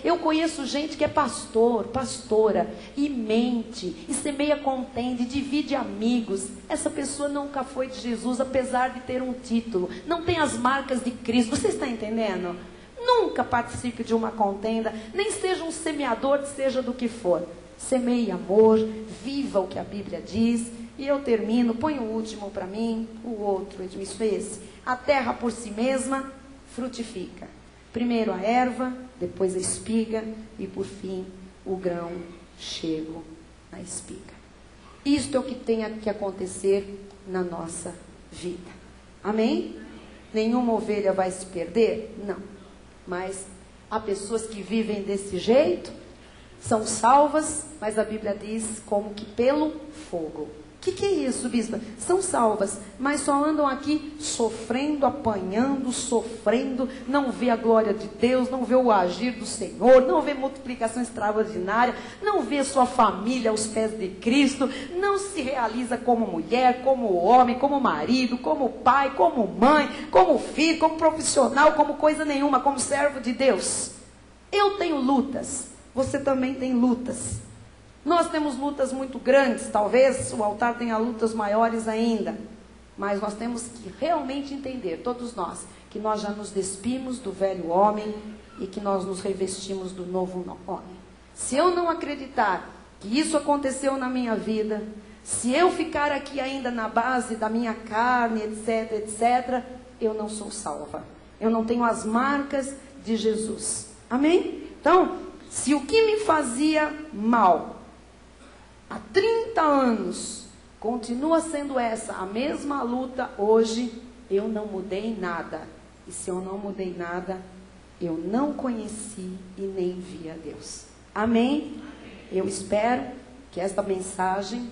Eu conheço gente que é pastor, pastora, e mente, e semeia contenda, e divide amigos. Essa pessoa nunca foi de Jesus, apesar de ter um título. Não tem as marcas de Cristo. Você está entendendo? Nunca participe de uma contenda, nem seja um semeador, seja do que for. Semeie amor, viva o que a Bíblia diz. E eu termino, põe o último para mim, o outro, Edmilson, esse. A terra por si mesma frutifica. Primeiro a erva, depois a espiga e por fim o grão chego na espiga. Isto é o que tem que acontecer na nossa vida. Amém? Nenhuma ovelha vai se perder? Não. Mas há pessoas que vivem desse jeito, são salvas, mas a Bíblia diz como que pelo fogo. O que é isso, bispa? São salvas, mas só andam aqui sofrendo, apanhando, sofrendo, não vê a glória de Deus, não vê o agir do Senhor, não vê multiplicação extraordinária, não vê sua família aos pés de Cristo, não se realiza como mulher, como homem, como marido, como pai, como mãe, como filho, como profissional, como coisa nenhuma, como servo de Deus. Eu tenho lutas, você também tem lutas. Nós temos lutas muito grandes, talvez o altar tenha lutas maiores ainda. Mas nós temos que realmente entender, todos nós, que nós já nos despimos do velho homem e que nós nos revestimos do novo homem. Se eu não acreditar que isso aconteceu na minha vida, se eu ficar aqui ainda na base da minha carne, etc, etc, eu não sou salva. Eu não tenho as marcas de Jesus. Amém? Então, se o que me fazia mal há 30 anos continua sendo essa, a mesma luta hoje, eu não mudei nada. E se eu não mudei nada, eu não conheci e nem vi a Deus. Amém? Eu espero que esta mensagem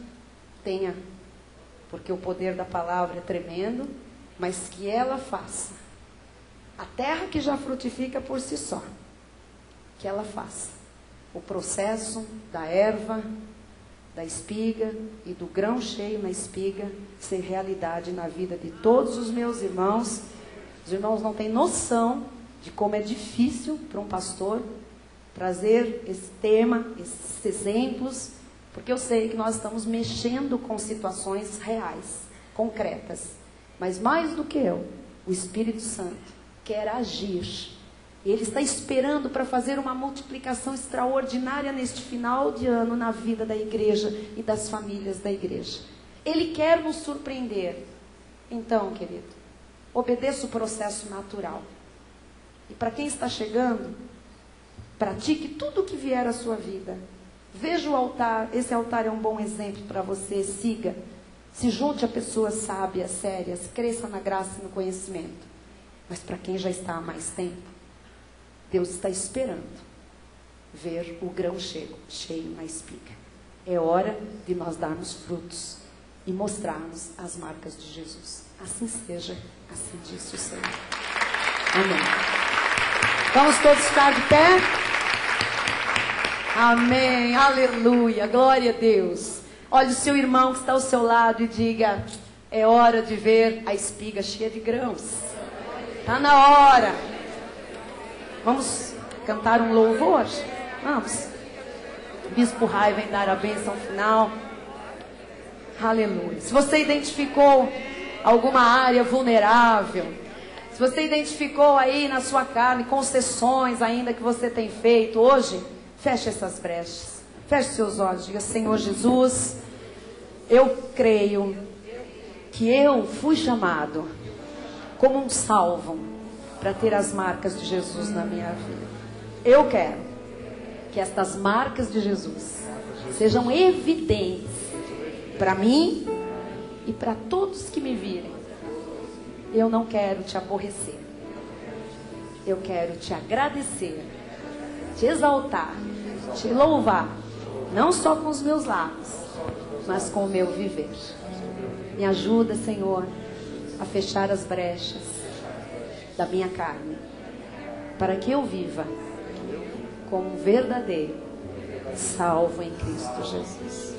tenha, porque o poder da palavra é tremendo, mas que ela faça. A terra que já frutifica por si só, que ela faça o processo da erva, da espiga e do grão cheio na espiga ser realidade na vida de todos os meus irmãos. Os irmãos não têm noção de como é difícil para um pastor trazer esse tema, esses exemplos, porque eu sei que nós estamos mexendo com situações reais, concretas. Mas mais do que eu, o Espírito Santo quer agir. Ele está esperando para fazer uma multiplicação extraordinária neste final de ano na vida da igreja e das famílias da igreja. Ele quer nos surpreender. Então, querido, obedeça o processo natural. E para quem está chegando, pratique tudo o que vier à sua vida. Veja o altar, esse altar é um bom exemplo para você, siga. Se junte a pessoas sábias, sérias, cresça na graça e no conhecimento. Mas para quem já está há mais tempo, Deus está esperando ver o grão cheio na espiga. É hora de nós darmos frutos e mostrarmos as marcas de Jesus. Assim seja, assim disse o Senhor. Amém. Vamos todos ficar de pé? Amém, aleluia, glória a Deus. Olhe o seu irmão que está ao seu lado e diga: é hora de ver a espiga cheia de grãos. Está na hora. Vamos cantar um louvor? Vamos. O Bispo Rai vem dar a bênção final. Aleluia. Se você identificou alguma área vulnerável, se você identificou aí na sua carne concessões ainda que você tem feito hoje, feche essas brechas. Feche seus olhos. Diga: Senhor Jesus, eu creio que eu fui chamado como um salvo para ter as marcas de Jesus na minha vida. Eu quero que estas marcas de Jesus sejam evidentes para mim e para todos que me virem. Eu não quero te aborrecer. Eu quero te agradecer, te exaltar, te louvar, não só com os meus lábios, mas com o meu viver. Me ajuda, Senhor, a fechar as brechas. da minha carne, para que eu viva como um verdadeiro salvo em Cristo Jesus.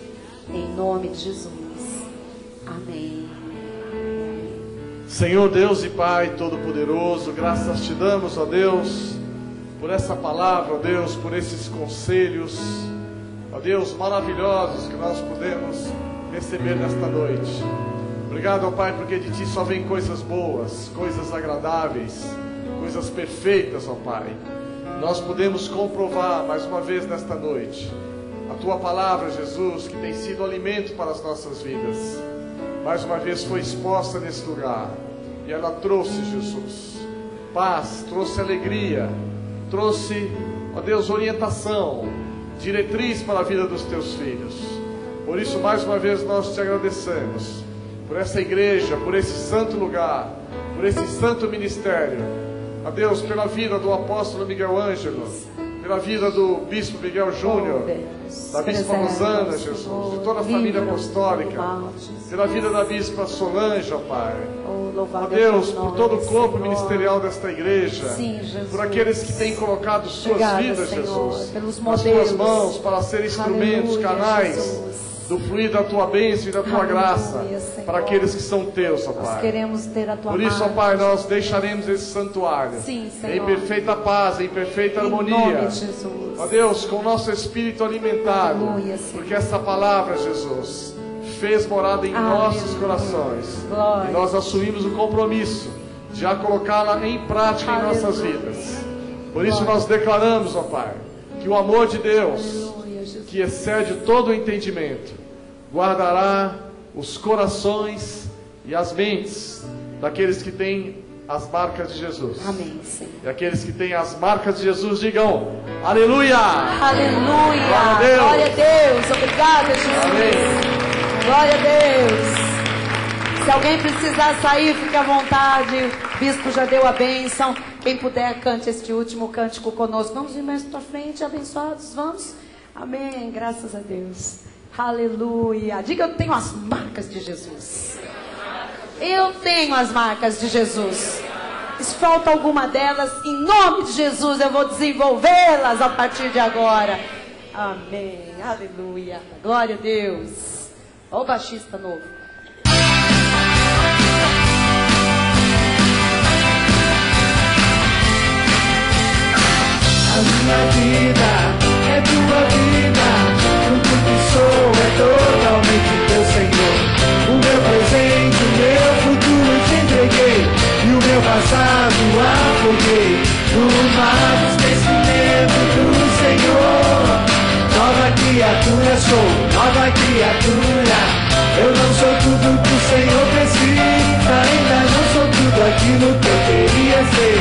Em nome de Jesus. Amém. Senhor Deus e Pai Todo-Poderoso, graças te damos, ó Deus, por essa palavra, ó Deus, por esses conselhos, ó Deus, maravilhosos que nós podemos receber nesta noite. Obrigado, ó Pai, porque de Ti só vem coisas boas, coisas agradáveis, coisas perfeitas, ó Pai. Nós podemos comprovar mais uma vez nesta noite a Tua palavra, Jesus, que tem sido alimento para as nossas vidas. Mais uma vez foi exposta nesse lugar e ela trouxe, Jesus, paz, trouxe alegria, trouxe, ó Deus, orientação, diretriz para a vida dos Teus filhos. Por isso, mais uma vez, nós te agradecemos por essa igreja, por esse santo lugar, por esse santo ministério. Ó Deus, pela vida do apóstolo Miguel Ângelo, pela vida do bispo Miguel Júnior, da bispa Rosana, Jesus, de toda a família apostólica, pela vida da bispa Solange, ó Pai. Ó Deus, por todo o corpo ministerial desta igreja, por aqueles que têm colocado suas vidas, Jesus, nas tuas mãos para ser instrumentos, canais do fluir da tua bênção e da tua graça para aqueles que são teus, ó Pai. Nós queremos ter a tua Por isso, ó Pai, nós deixaremos esse santuário em perfeita paz, em perfeita harmonia. Ó Deus, com o nosso espírito alimentado, porque essa palavra, Jesus, fez morada em nossos corações. E nós assumimos o compromisso de já colocá-la em prática em nossas vidas. Por isso nós declaramos, ó Pai, que o amor de Deus, que excede todo o entendimento, guardará os corações e as mentes daqueles que têm as marcas de Jesus. Amém, Senhor. E aqueles que têm as marcas de Jesus, digam aleluia! Aleluia! Glória a Deus! Glória a Deus! Obrigada, Jesus! Amém. Glória a Deus! Se alguém precisar sair, fique à vontade. O bispo já deu a bênção. Quem puder, cante este último cântico conosco. Vamos ir mais para frente, abençoados. Vamos? Amém. Graças a Deus. Aleluia. Diga, eu tenho as marcas de Jesus. Eu tenho as marcas de Jesus. Se falta alguma delas, em nome de Jesus, eu vou desenvolvê-las a partir de agora. Amém. Aleluia. Glória a Deus. Olha o baixista novo. A minha vida é tua vida, tudo que sou é totalmente teu, Senhor. O meu presente, o meu futuro te entreguei, e o meu passado afoguei no mar do esquecimento do Senhor. Nova criatura sou, nova criatura. Eu não sou tudo que o Senhor precisa, ainda não sou tudo aquilo que eu queria ser.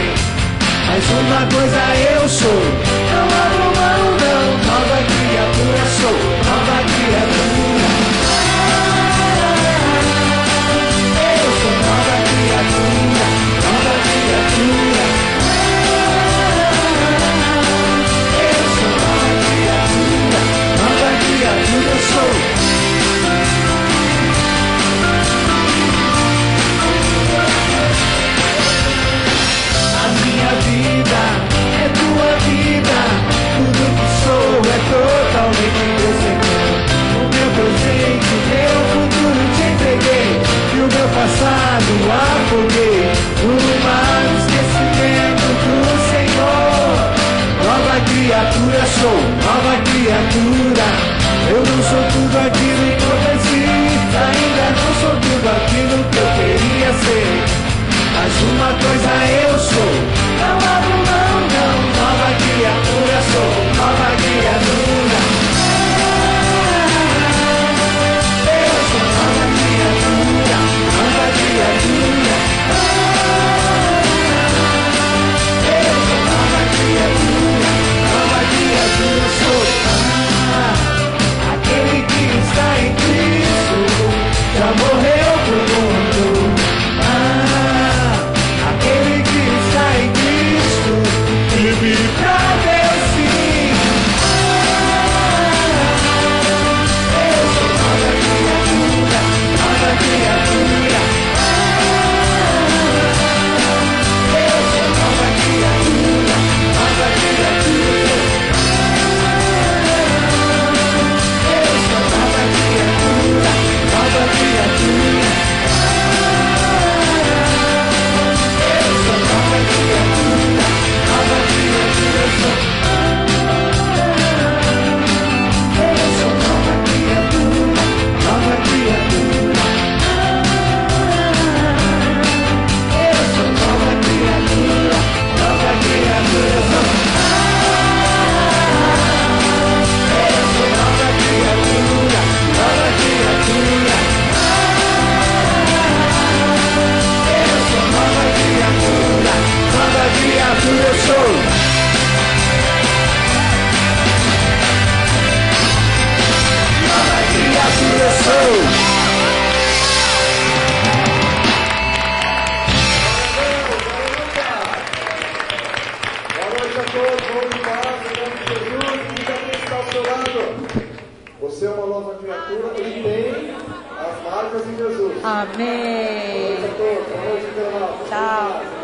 Mas uma coisa eu sou, não abro mão não. Nova criatura sou, nova criatura. Eu sou nova criatura, nova criatura. Eu sou nova criatura, nova criatura eu sou. Minha vida é tua vida, tudo que sou é totalmente teu, Senhor. Você é uma nova criatura e tem as marcas de Jesus. Amém. Boa noite a todos. Boa noite, internautas. Tchau.